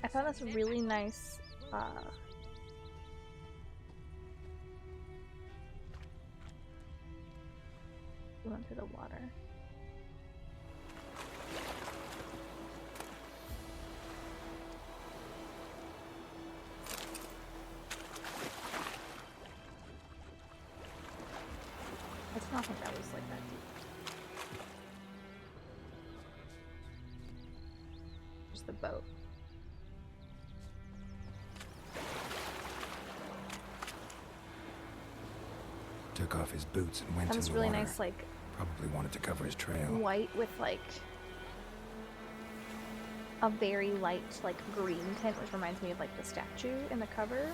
I found this really nice we went through the water. I did not think that was like that deep. There's the boat. Took off his boots and went That in was the really water. nice, like Probably wanted to cover his trail. white with like a very light like green tint, which reminds me of like the statue in the cover.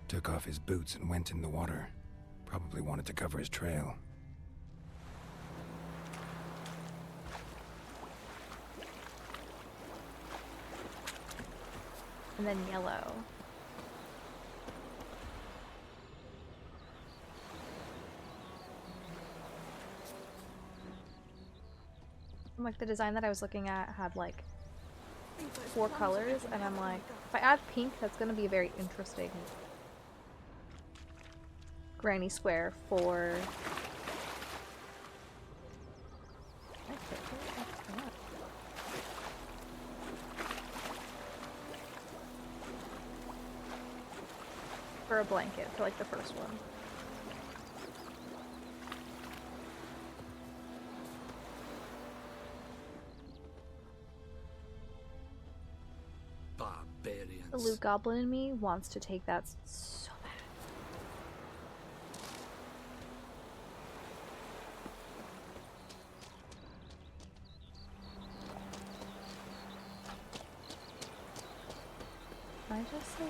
Took off his boots and went in the water. Probably wanted to cover his trail. And then yellow. Like the design that I was looking at had like 4 colors, and I'm like, if I add pink, that's gonna be a very interesting granny square for. For a blanket, for like the first one. Barbarians. The Loot Goblin in me wants to take that so bad. I just like.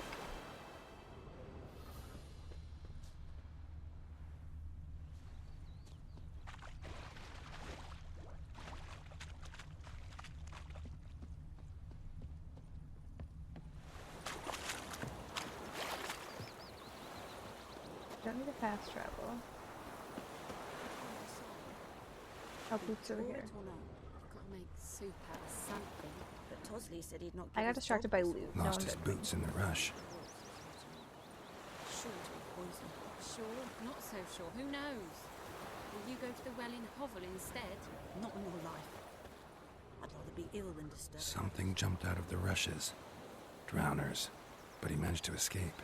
Don't need to fast travel. Oh, boots over here. Gotta make soup out of something. But Tosley said he'd not. I got distracted by loot. No Lost one his did. boots in the rush. Sure to be poison. Sure, not so sure. Who knows? Will you go to the well in Hovel instead? Not in your life. I'd rather be ill than disturbed. Something jumped out of the rushes. Drowners. But he managed to escape.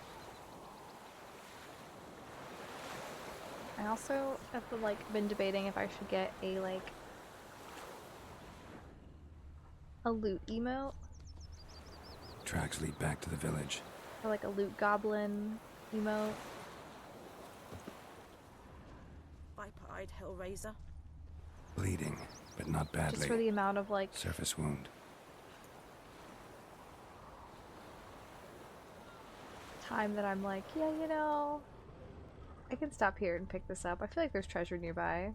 I also have like been debating if I should get a like a loot emote Tracks lead back to the village. or like a loot goblin emote. Viper-eyed Hellraiser. Bleeding, but not badly. Just for the amount of like Surface wound. time that I'm like, yeah, you know, I can stop here and pick this up. I feel like there's treasure nearby.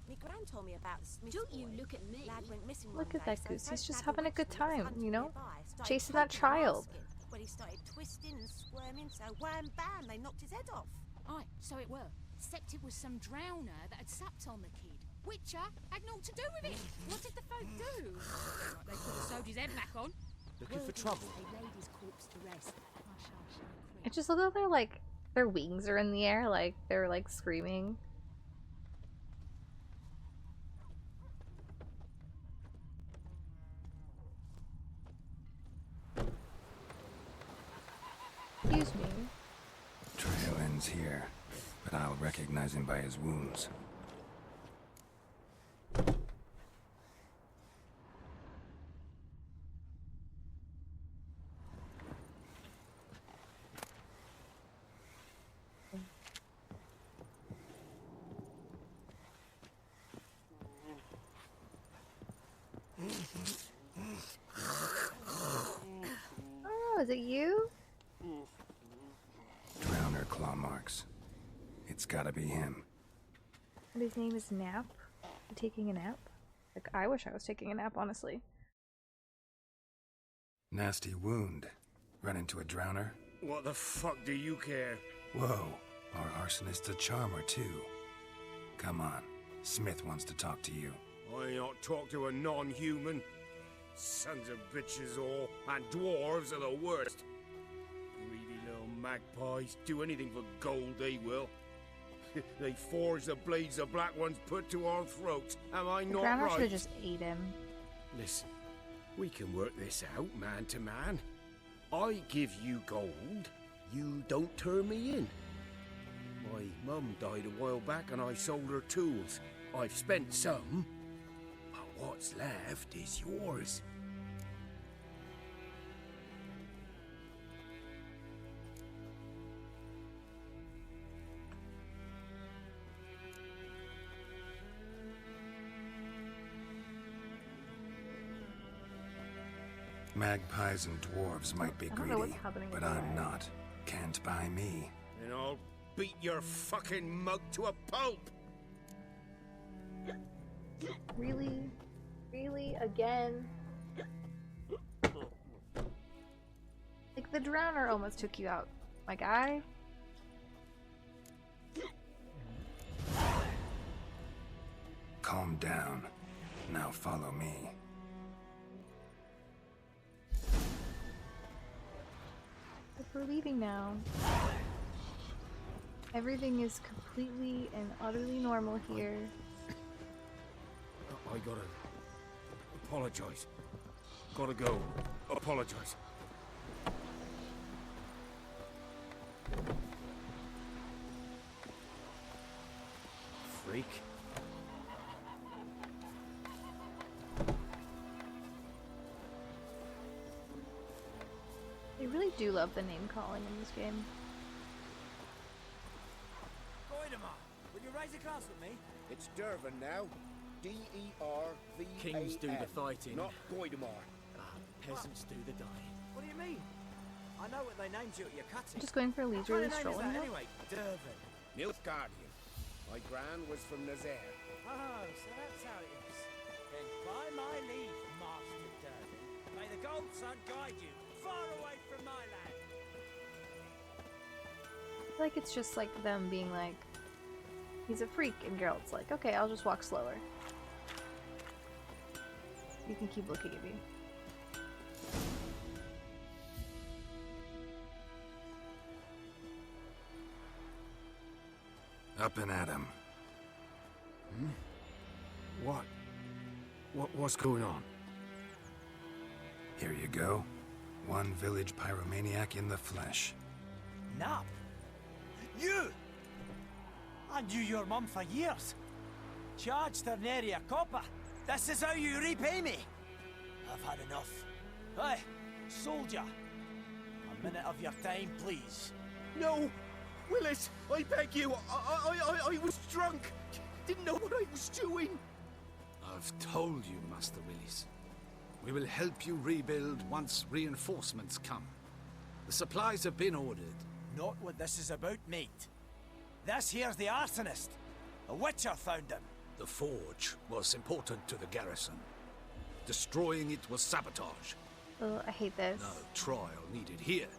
Me gran told me about the Smith Don't boy. you look at me. Lad went missing Look one at day, that so goose. He's folk just nabbed having a good witch when he was time, hunting you know? nearby. Started Chasing that poking and child. asking. When he started twisting and squirming, so wham bam, they knocked his head off. Aye, so it were. Except it was some drowner that had supped on the kid. Witcher had naught to do with it. What did the folk do? Like they could have sewed his head back on. Looking for trouble? They laid his corpse to rest. Hush, hush, and a It just looks like they're like their wings are in the air, like they're like screaming. Excuse me. Trail ends here, but I'll recognize him by his wounds. Oh, is it you? Drowner claw marks. It's gotta be him. And his name is Nap? You taking a nap? Like, I wish I was taking a nap, honestly. Nasty wound. Run into a drowner? What the fuck do you care? Whoa, our arsonist's a charmer too. Come on, Smith wants to talk to you. I ain't not talk to a non-human. Sons of bitches all, and dwarves are the worst. Greedy little magpies, do anything for gold they will. They forge the blades the black ones put to our throats. Am I The not drowner should right? have just ate him. Listen, we can work this out man to man. I give you gold, you don't turn me in. My mum died a while back and I sold her tools. I've spent some, but what's left is yours. Magpies and dwarves might be I don't know what's greedy, happening but with I'm that. not. Can't buy me. And I'll beat your fucking mug to a pulp! Really? Really? Again? Like, the drowner almost took you out, my guy. Calm down. Now follow me. If we're leaving now, everything is completely and utterly normal here. I gotta apologize. Gotta go. Apologize. Freak. They really do love the name calling in this game. Goidemar, will you raise a glass with me? It's Dervin now. D-E-R-V-A-N. Kings do the fighting. Not Goidemar. Peasants do the dying. What do you mean? I know what they named you at your cutting. Just going for a What kind leisurely of name is stroll that now? anyway? Dervin. Nilfgaardian. My gran was from Nazaire. Oh, so that's how it is. Then by my leave, Master Dervin, may the Gold Sun guide you far away from my land. I feel like it's just like them being like, he's a freak, and Geralt's like, okay, I'll just walk slower. You can keep looking at me. Up and at 'em. What's going on? Here you go. One village pyromaniac in the flesh. Nap? You? I knew your mum for years. Charged her nary a copper. This is how you repay me. I've had enough. Hey, soldier. A minute of your time, please. No! Willis, I beg you. I was drunk. Didn't know what I was doing. I've told you, Master Willis. We will help you rebuild once reinforcements come. The supplies have been ordered. Not what this is about, mate. This here's the arsonist. A witcher found him. The forge was important to the garrison. Destroying it was sabotage. Oh, I hate this. No trial needed here.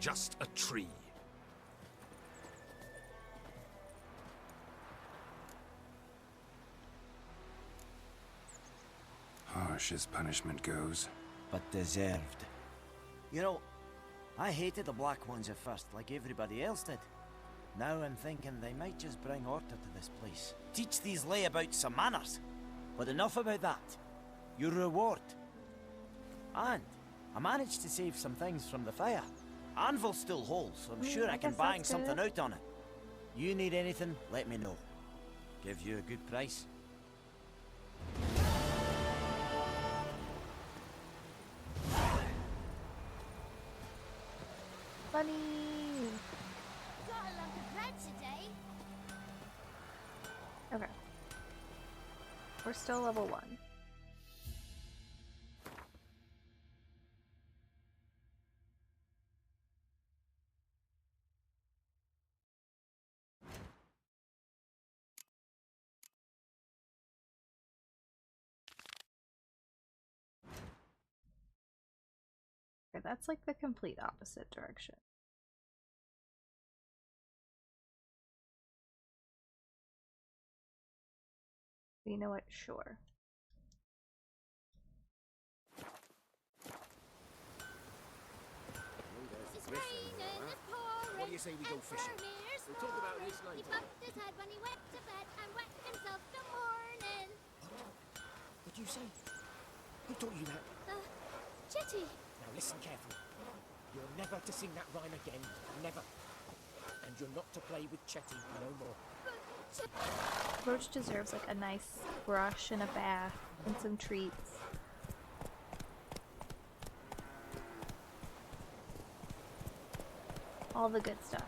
Just a tree. Harsh as punishment goes. But deserved. You know, I hated the Black Ones at first, like everybody else did. Now I'm thinking they might just bring order to this place. Teach these layabouts some manners. But enough about that. Your reward. And I managed to save some things from the fire. Anvil's still whole, so I'm sure I can guess bang that's something good. out on it. You need anything, let me know. Give you a good price. Funny. Got a lump of bread today. Okay. We're still level 1. Okay, that's like the complete opposite direction. You know what? Sure. It's raining, it's pouring. What do you say we go fishing? We'll talk about this later. He bumped his head when he went to bed and wet himself till morning. What do you say? Who taught you that? Chitty. Now listen carefully. You're never to sing that rhyme again. Never. And you not to play with Chetty no more. Roach deserves like a nice brush and a bath and some treats. All the good stuff.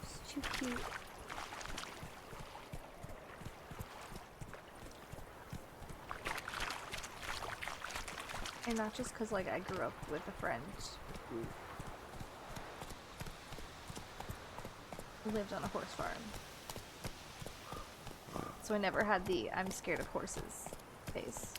It's too cute. And not just because like I grew up with a friend who lived on a horse farm. So I never had the I'm scared of horses phase.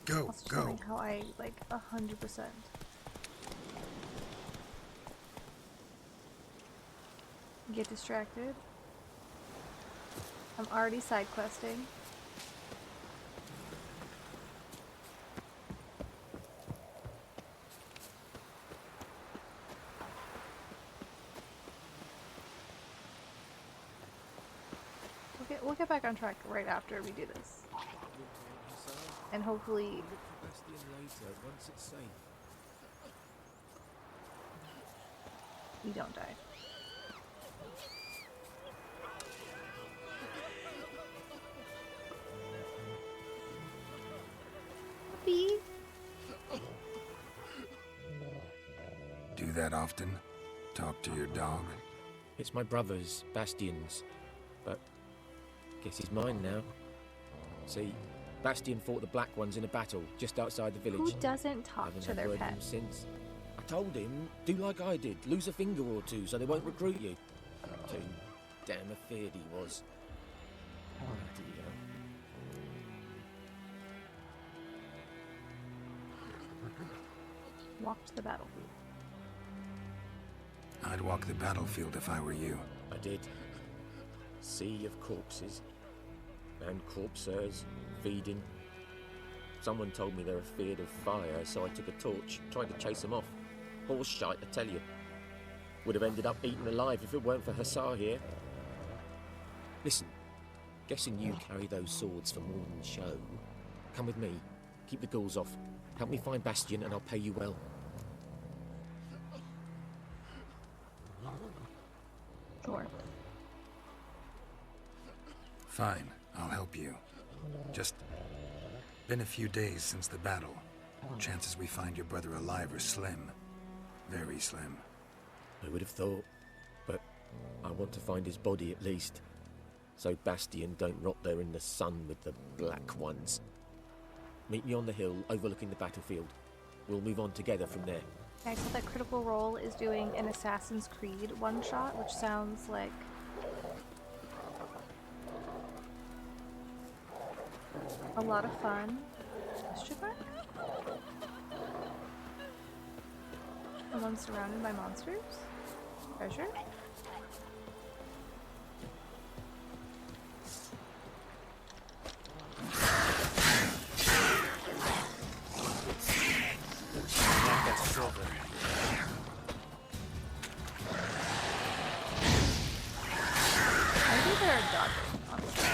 Go, That's go. showing how I like 100%. Get distracted. I'm already side questing. Okay, we'll get back on track right after we do this. And hopefully Look for Bastion later, once it's safe. we don't die. Puppy. Do that often? Talk to your dog? It's my brother's, Bastion's, but guess he's mine now. See, Bastion fought the Black Ones in a battle just outside the village. Who doesn't talk Haven't to had their word from him pet? since. I told him, do like I did, lose a finger or two so they won't recruit you. Too damn afeard he was. Bloody hell. Walk to the battlefield. I'd walk the battlefield if I were you. I did. Sea of corpses. And corpsers, feeding. Someone told me they're afeard of fire, so I took a torch, tried to chase them off. Horse shite, I tell you. Would have ended up eaten alive if it weren't for Hussar here. Listen, guessing you carry those swords for more than show. Come with me, keep the ghouls off. Help me find Bastion and I'll pay you well. Sure. Fine, I'll help you. Just been a few days since the battle. Chances we find your brother alive are slim. Very slim. I would have thought, but I want to find his body at least. So Bastion don't rot there in the sun with the Black Ones. Meet me on the hill overlooking the battlefield. We'll move on together from there. I saw that Critical Role is doing an Assassin's Creed one-shot, which sounds like a lot of fun. Question mark? Someone surrounded by monsters? Treasure? Maybe they're dodging, honestly.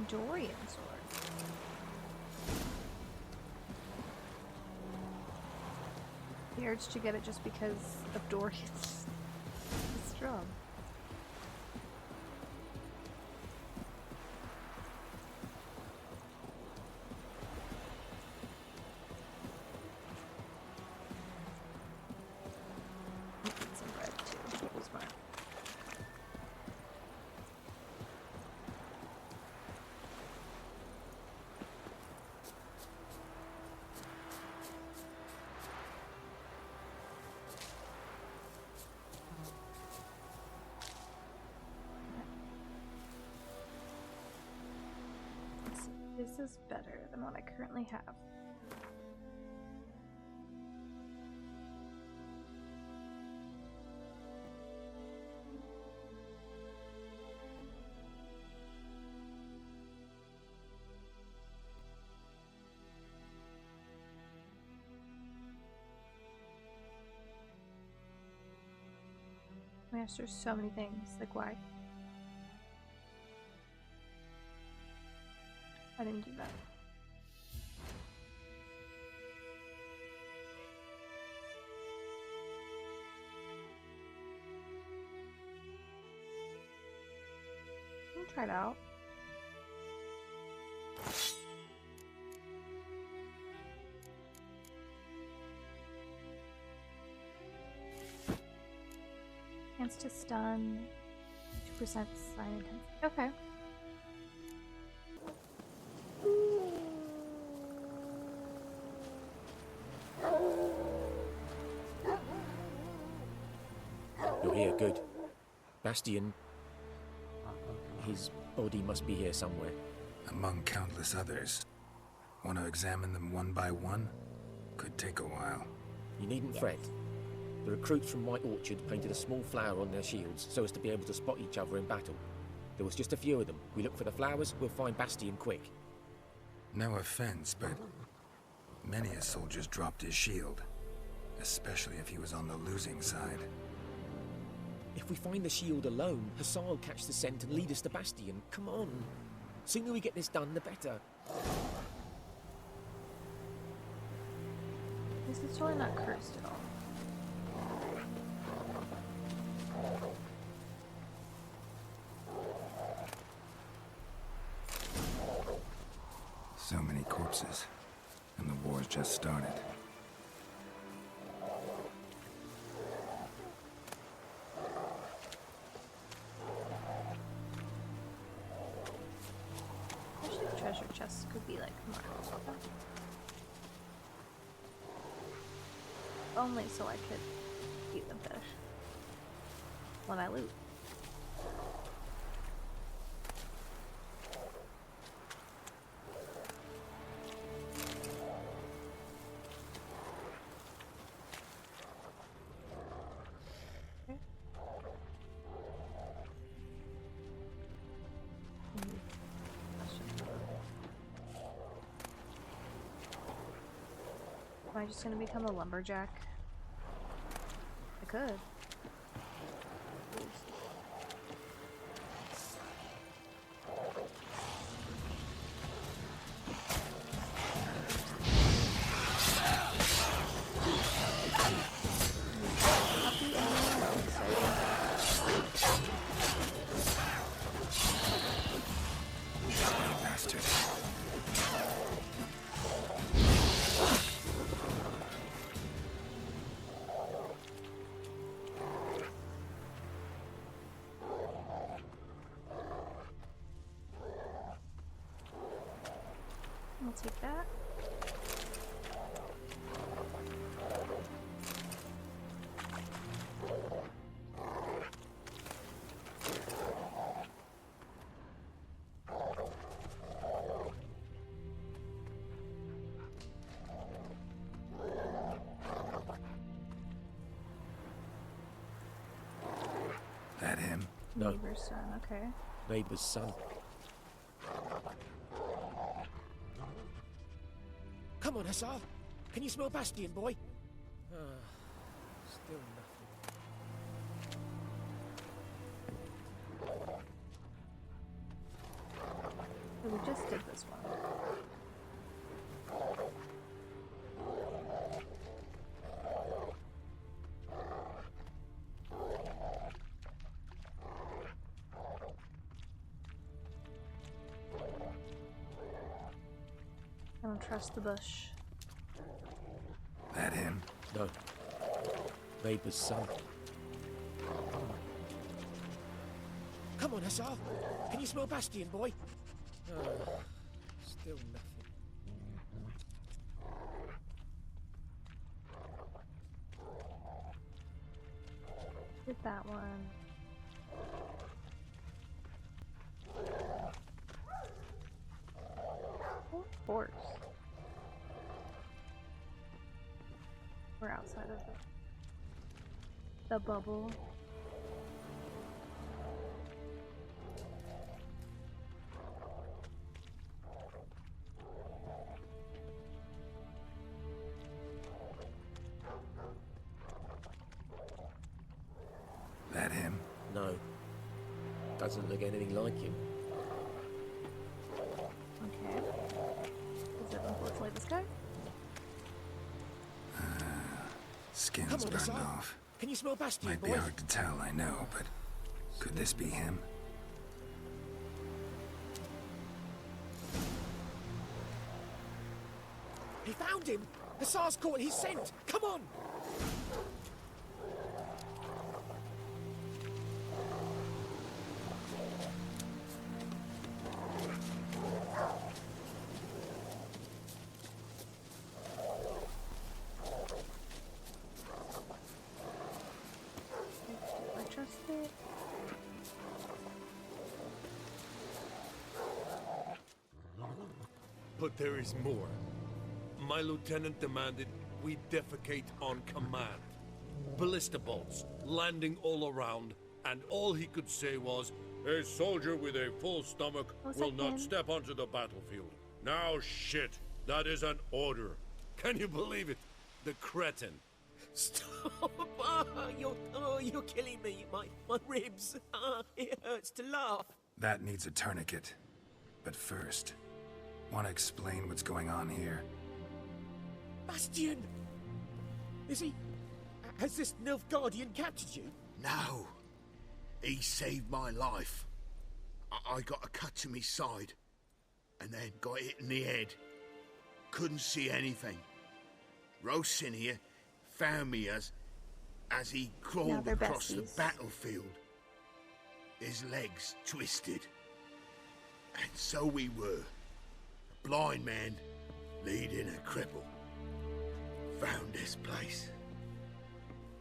Dorian sword. The urge to get it just because of Dorian's is strong. Some bread too. That was smart. This is better than what I currently have. Gosh, there's so many things. Like, why? I didn't do that. I'll try it out. Chance to stun, 2% sign intensity. Okay. You're here, good. Bastion... his body must be here somewhere. Among countless others. Want to examine them one by one? Could take a while. You needn't fret. The recruits from White Orchard painted a small flower on their shields so as to be able to spot each other in battle. There was just a few of them. We look for the flowers, we'll find Bastion quick. No offense, but many a soldier's dropped his shield. Especially if he was on the losing side. If we find the shield alone, Hassan will catch the scent and lead us to Bastion. Come on. Sooner we get this done, the better. This is totally not cursed at all. So many corpses, and the war's just started. Actually, treasure chests could be like marked. Only so I could eat the fish when I loot. Am I just gonna become a lumberjack? I could. Bastard. I'll take that. That him? No. Neighbor's son, okay. Neighbour's son. Come on, Hassan. Can you smell Bastion, boy? Still nothing. It would I don't trust the bush. That him? No. Neighbour's son. Come on, Hussar. Can you smell Bastion, boy? Still nothing. Get that one. Oh, horse. We're outside of the bubble. That him? No. Doesn't look anything like him. Okay. Is it unfortunately this guy? Skin's Come on, burned Hussar. off. Can you smell Bastion, Might boy? be hard to tell, I know, but could this be him? He found him! Hussar's caught his scent! Come on! I trust it. But there is more. My lieutenant demanded we defecate on command. Ballista bolts, landing all around, and all he could say was, "A soldier with a full stomach will not step onto the battlefield." Now shit, that is an order. Can you believe it? The cretin. Stop! You're killing me. My ribs. It hurts to laugh. That needs a tourniquet. But first, want to explain what's going on here? Bastion! Is he... Has this Nilfgaardian captured you? No. He saved my life. I got a cut to my side, and then got hit in the head. Couldn't see anything. Rosinia found me as he crawled they're across the besties. battlefield. His legs twisted. And so we were. A blind man leading a cripple. Found this place.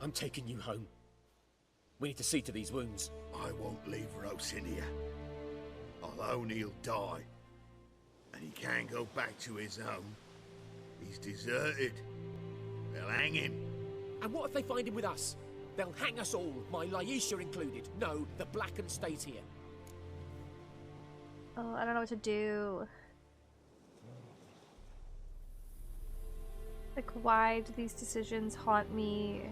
I'm taking you home. We need to see to these wounds. I won't leave Rosinia. Alone he'll die. And he can't go back to his own. He's deserted. They'll hang him. And what if they find him with us? They'll hang us all, my Laisha included. No, the Blacken stays here. Oh, I don't know what to do. Like, why do these decisions haunt me?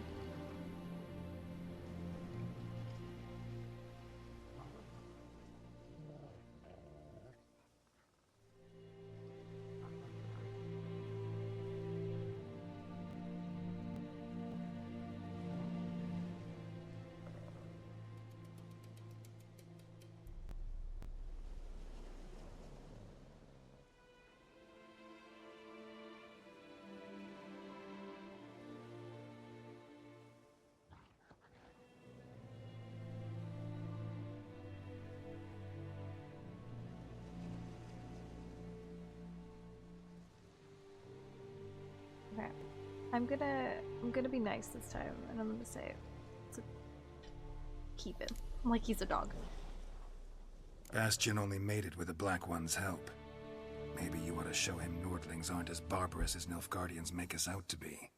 Okay. I'm gonna be nice this time, and I'm gonna say to keep him. Like he's a dog. Bastion only made it with the Black One's help. Maybe you ought to show him Nordlings aren't as barbarous as Nilfgaardians make us out to be.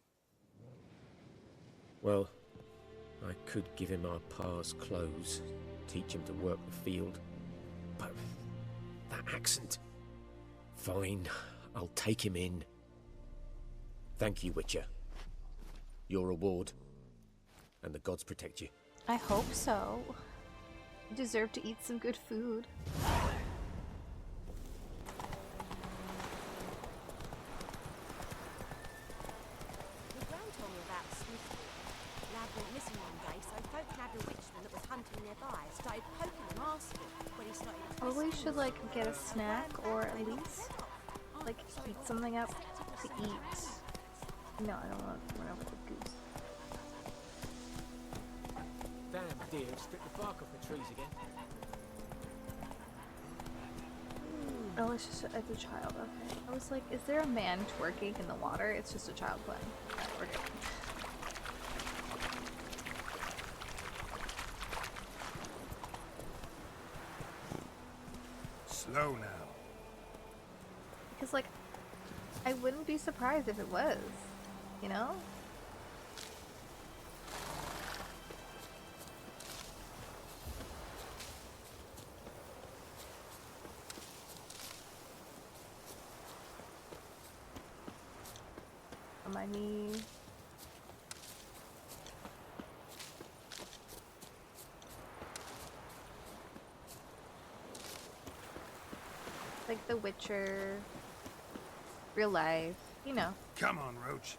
Well, I could give him our pa's clothes, teach him to work the field. But that accent... Fine, I'll take him in. Thank you, Witcher. Your reward. And the gods protect you. I hope so. You deserve to eat some good food. My gran told me about Smithy. Lad went missing one day, so folk nabbed a witchman that was hunting nearby. Started poking him, asking when he started. Probably should like get a snack or at least like Pick something up to eat. No, I don't want to run over the goose. Damn deer, strip the bark off the trees again. Oh, it's just it's a child. Okay. I was like, is there a man twerking in the water? It's just a child playing. Alright, we're good. Slow now. Because, like, I wouldn't be surprised if it was. You know? On my knee. Like The Witcher. Real life. You know. Come on, Roach.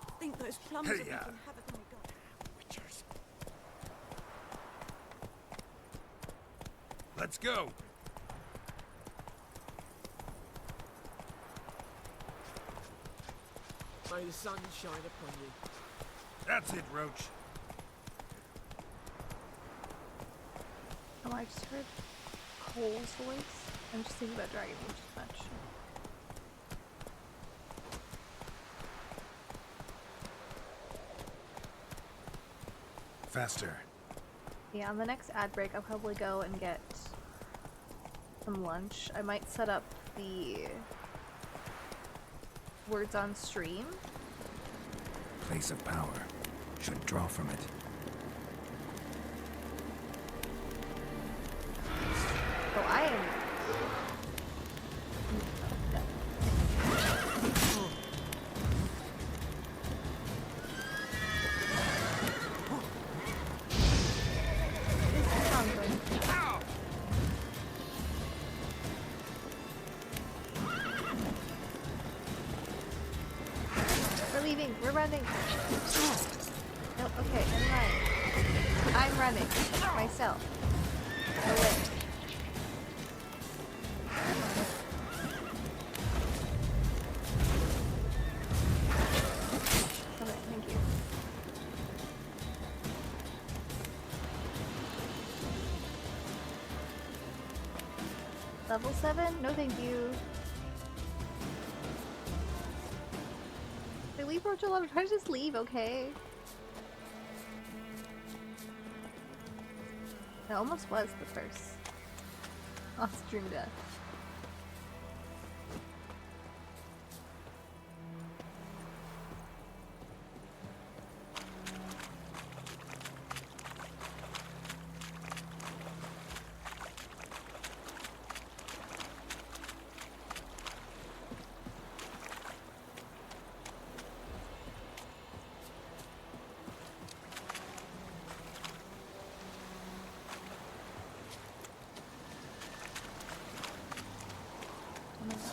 I think those plums Hey, that we can have it when we go. Witchers. Let's go. May the sun shine upon you. That's it, Roach. Oh, I just heard Cole's voice. I'm just thinking about Dragon Age too much. Faster. Yeah, on the next ad break, I'll probably go and get some lunch. I might set up the words on stream. Place of power. Should draw from it. So I am. We're leaving. We're running. No, okay, never mind. I'm running myself. Away. Okay, thank you. Level 7? No thank you. They leave Roach alone. Try to just leave, okay? It almost was the first off-stream death.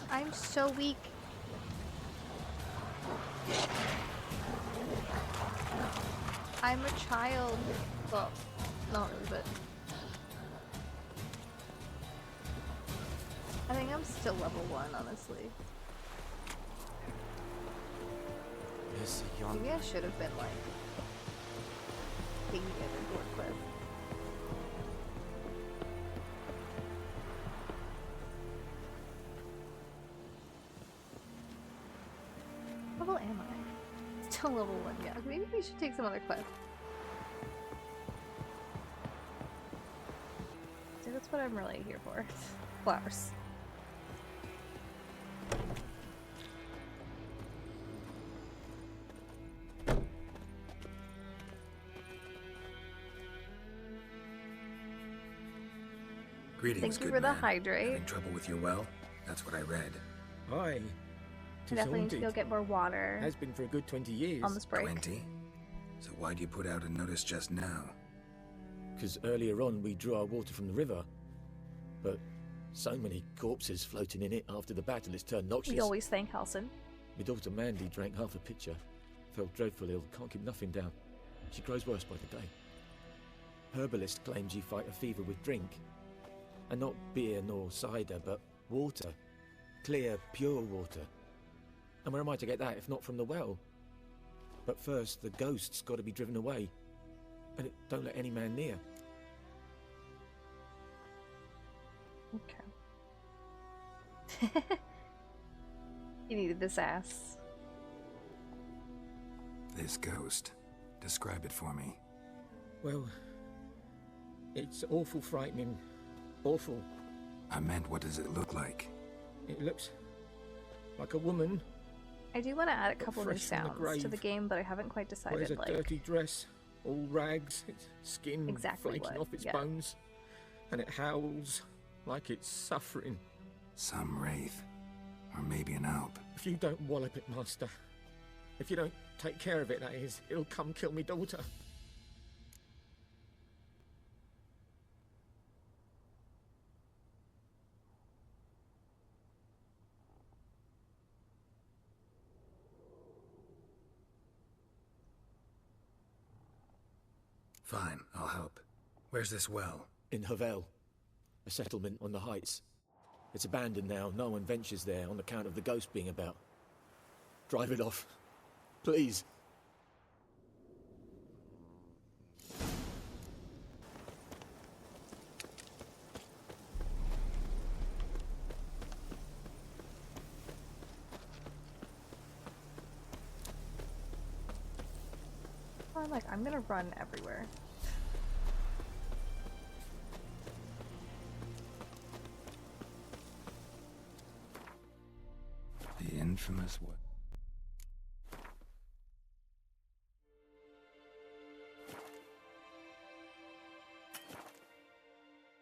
I'm so weak. I'm a child. Well, not really, but I think I'm still level 1, honestly. Maybe I should have been like taking it into work with. Level am I? Still level 1, yeah. Maybe we should take some other quest. So that's what I'm really here for. Flowers. Greetings, Thank you good for the man. hydrate. Having trouble with your well? That's what I read. Aye. I definitely need to go get more water. Has been for a good 20 years. On this break. 20? So why'd you put out a notice just now? Because earlier on we drew our water from the river. But so many corpses floating in it after the battle it's turned noxious. We always thank Halson. My daughter Mandy drank half a pitcher. Felt dreadful ill, can't keep nothing down. She grows worse by the day. herbalist claims you fight a fever with drink. And not beer nor cider, but water. Clear, pure water. And where am I to get that if not from the well? But first, the ghost's got to be driven away. And don't let any man near. Okay. You needed this ass. This ghost. Describe it for me. Well, it's awful frightening. Awful. I meant, what does it look like? It looks like a woman. I do want to add a couple new fresh from the sounds to grave. the game, but I haven't quite decided. Wears a like dirty dress, all rags, its skin exactly flaking what, off its yeah. bones, and it howls like it's suffering. Some wraith. Or maybe an alp. If you don't wallop it, Master, if you don't take care of it, that is, it'll come kill me daughter. Fine, I'll help. Where's this well? In Havel, a settlement on the heights. It's abandoned now. No one ventures there on account of the ghost being about. Drive it off, please. Oh, like I'm gonna run everywhere. The infamous what?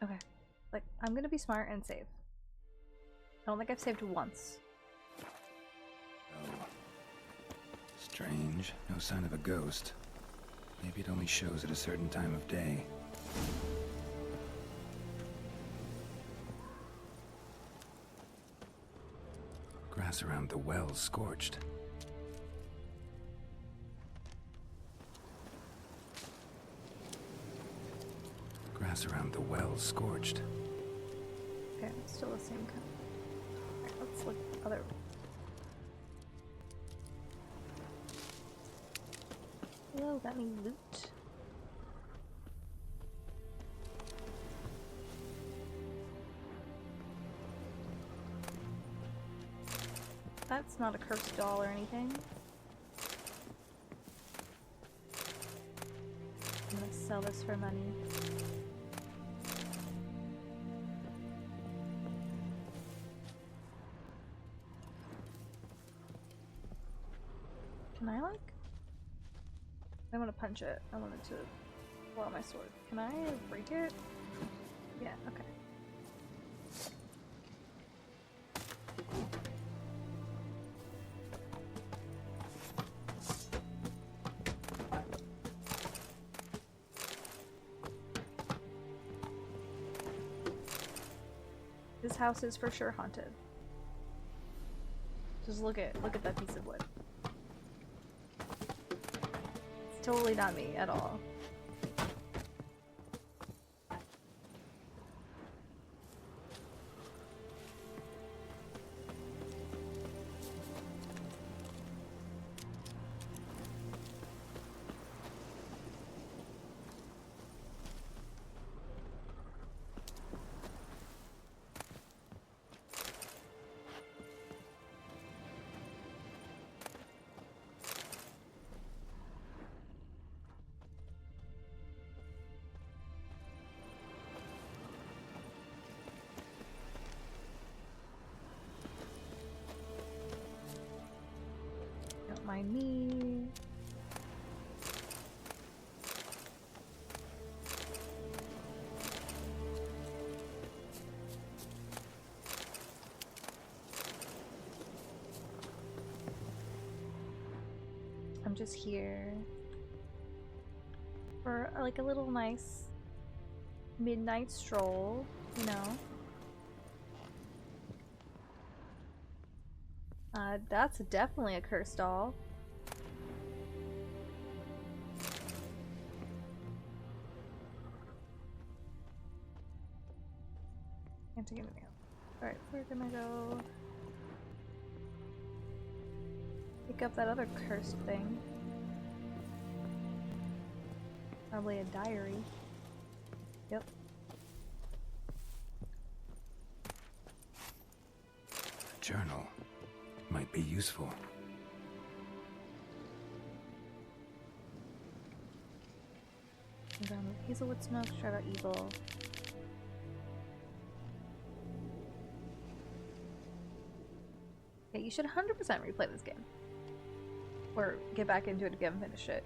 Okay. Like, I'm gonna be smart and save. I don't think I've saved once. Oh. Strange. No sign of a ghost. Maybe it only shows at a certain time of day. Grass around the well's scorched. Grass around the well's scorched. Okay, still the same kind. Alright, let's look other. Hello, got any loot? That's not a cursed doll or anything. I'm gonna sell this for money. Can I like? I want to punch it. I wanted to blow out my sword. Can I break it? Yeah, okay. This house is for sure haunted. Just look at that piece of wood. It's totally not me at all. Don't mind me. I'm just here for like a little nice midnight stroll, you know. That's definitely a cursed doll. Can't take anything else. Alright, we're gonna go pick up that other cursed thing. Probably a diary. Yep. A journal might be useful. Hazelwood smoke, shout out evil. Yeah, you should 100% replay this game. Or get back into it again and finish it.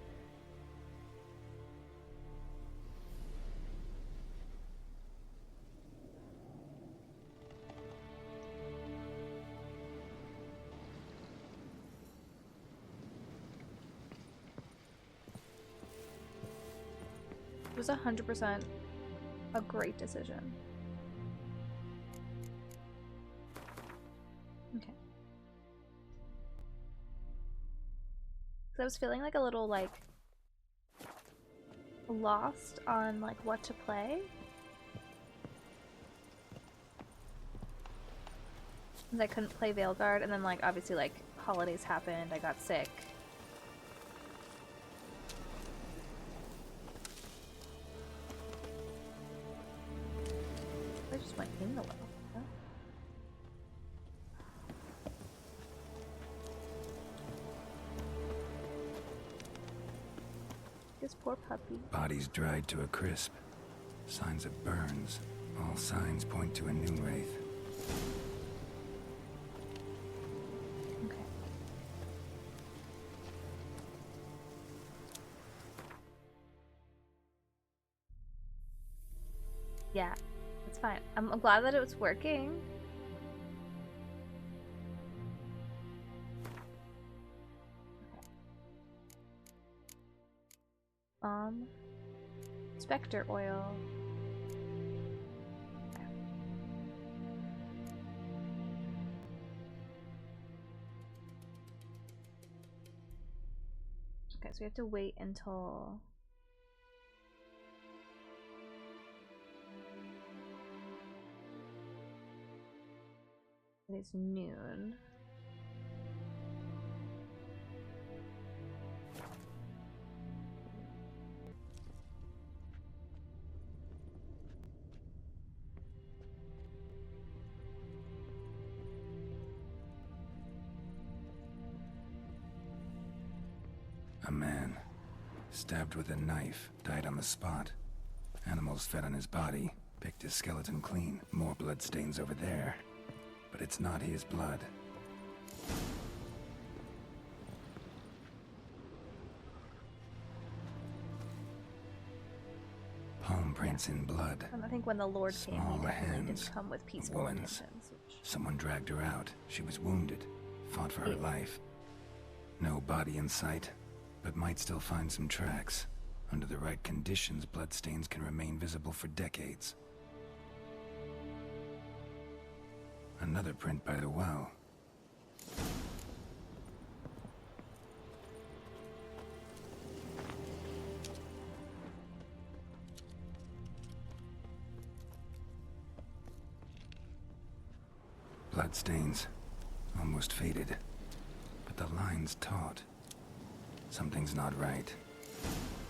It was 100% a great decision. Okay. So I was feeling like a little like lost on like what to play. 'Cause I couldn't play Veilguard, and then like obviously like holidays happened, I got sick. I just went in the well. Huh? This poor puppy. Bodies dried to a crisp. Signs of burns. All signs point to a new wraith. Okay. Yeah, it's fine. I'm glad that it was working. Spectre oil. Okay, so we have to wait until it is noon. A man, stabbed with a knife, died on the spot. Animals fed on his body, picked his skeleton clean. More blood stains over there. But it's not his blood. Palm prints in blood. And I think when the Lord came, he Small definitely hands. didn't come with A peaceful woman's. intentions. Someone dragged her out. She was wounded. Fought for her life. No body in sight, but might still find some tracks. Under the right conditions, bloodstains can remain visible for decades. Another print by the well. Bloodstains. Almost faded. But the line's taut. Something's not right.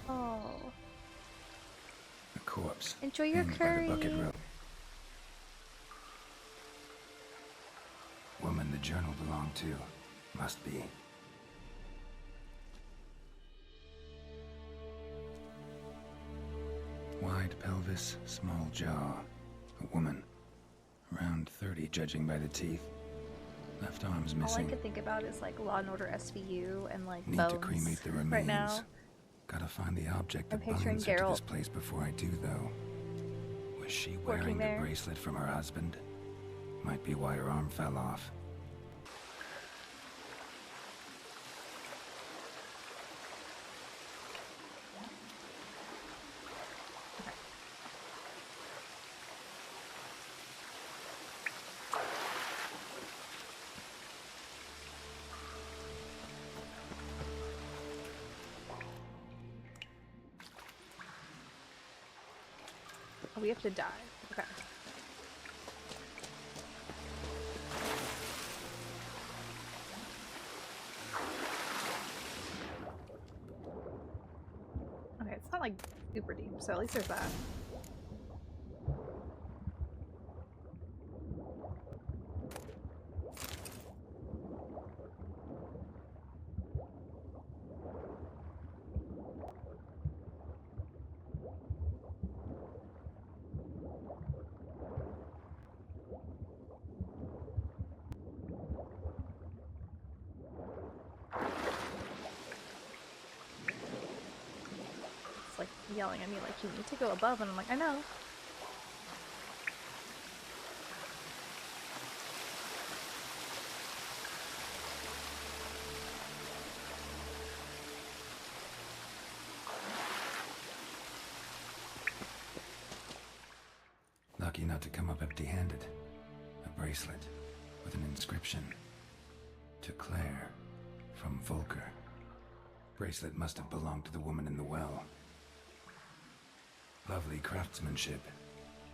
Oh. A corpse. Enjoy your hanged curry. By the bucket rope. Woman the journal belonged to. Must be. Wide pelvis, small jaw. A woman. Around 30, judging by the teeth. Left arm's All I missing. could think about is like Law and Order SVU and like Need bones to cremate the remains. right now. Gotta find the object I'm that picturing binds her to this Geralt place before I do, though. Was she working wearing the there. bracelet from her husband? Might be why her arm fell off. Oh, we have to die. Okay. not like super deep, so at least there's that. Yelling at me like, you need to go above, and I'm like, I know. Lucky not to come up empty-handed. A bracelet with an inscription. To Claire, from Volker. Bracelet must have belonged to the woman in the well. Lovely craftsmanship,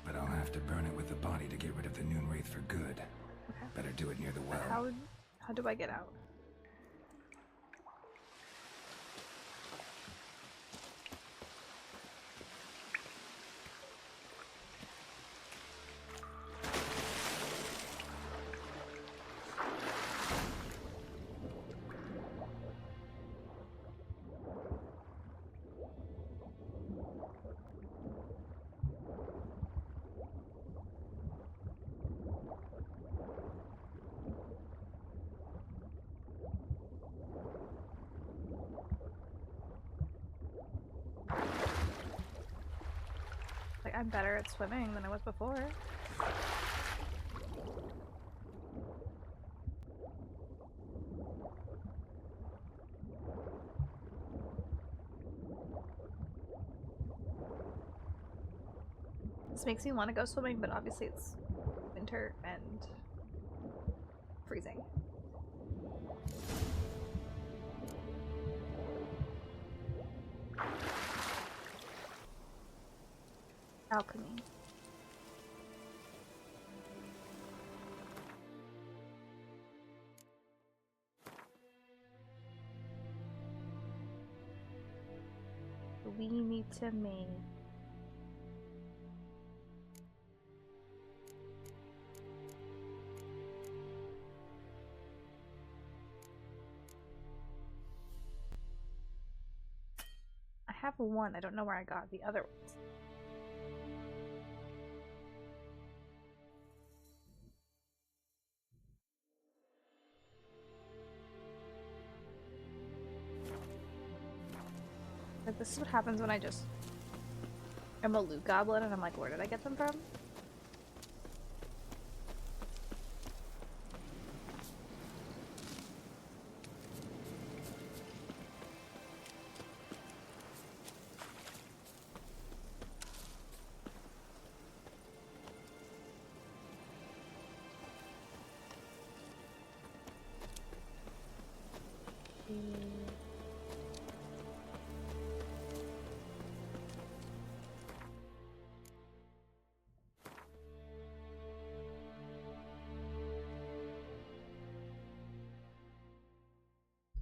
but I'll have to burn it with the body to get rid of the Noon Wraith for good. Okay. Better do it near the well. How do I get out? I'm better at swimming than I was before. This makes me want to go swimming, but obviously it's winter and freezing. Alchemy. We need to make I have one. I don't know where I got the other ones. Like, this is what happens when I just am a loot goblin and I'm like, where did I get them from?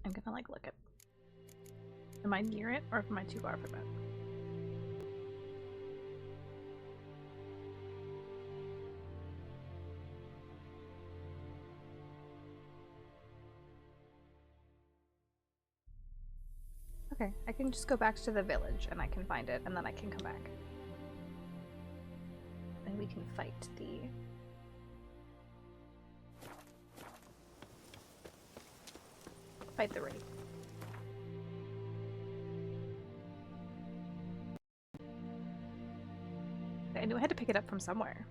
I'm gonna like look at, am I near it or am I too far from it? Okay, I can just go back to the village and I can find it and then I can come back. And we can fight the raid. I knew I had to pick it up from somewhere.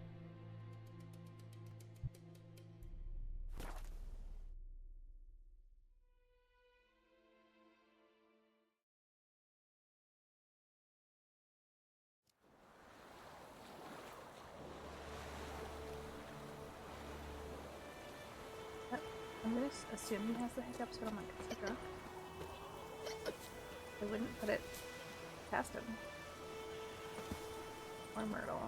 I'm gonna assume he has the hiccups, but I'm like, is he drunk? I wouldn't put it past him. Or Myrtle.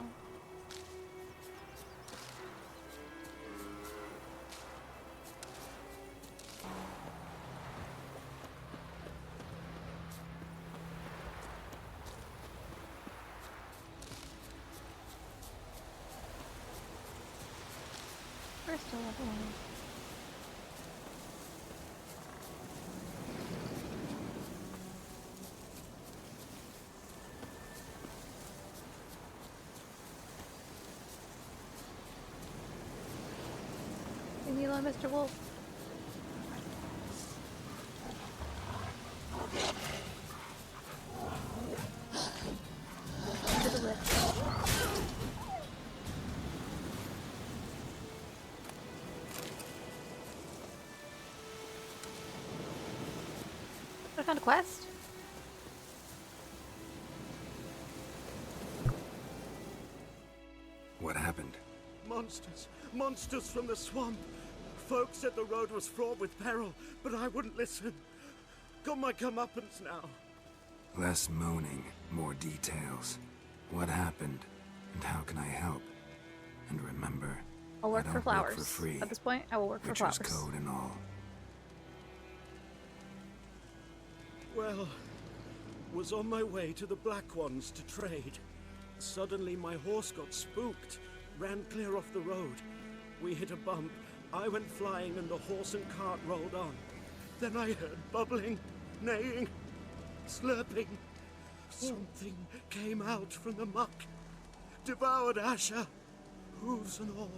We're still level 1. Leave me alone, Mr. Wolf. To the lift. I found a quest. What happened? Monsters! Monsters from the swamp! Folks said the road was fraught with peril, but I wouldn't listen. Got my comeuppance now. Less moaning, more details. What happened, and how can I help? And remember, I'll work I for don't flowers. Work for free. At this point, I will work for Witcher's flowers. code and all. Well, was on my way to the Black Ones to trade. Suddenly my horse got spooked, ran clear off the road. We hit a bump, I went flying and the horse and cart rolled on. Then I heard bubbling, neighing, slurping. Something came out from the muck, devoured Asher, hooves and all.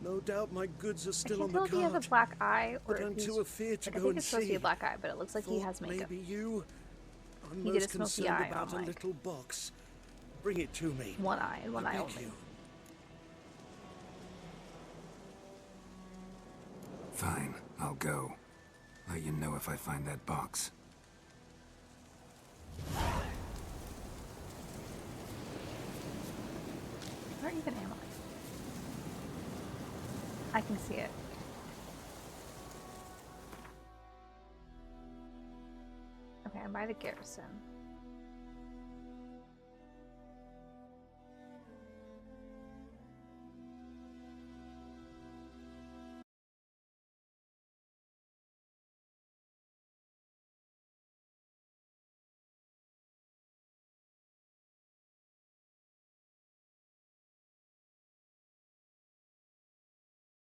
No doubt my goods are still I on can't the tell if he cart. has a black eye or But if I'm he's... too afeard to like, I go think and it's supposed to be see. a black eye, but it looks like he has makeup. Maybe you. I'm He did most a smoky concerned eye about on, a like, little box. Bring it to me. one eye and one I eye beg only. you. Fine, I'll go. Let you know if I find that box. Where even am I? I can see it. Okay, I'm by the garrison.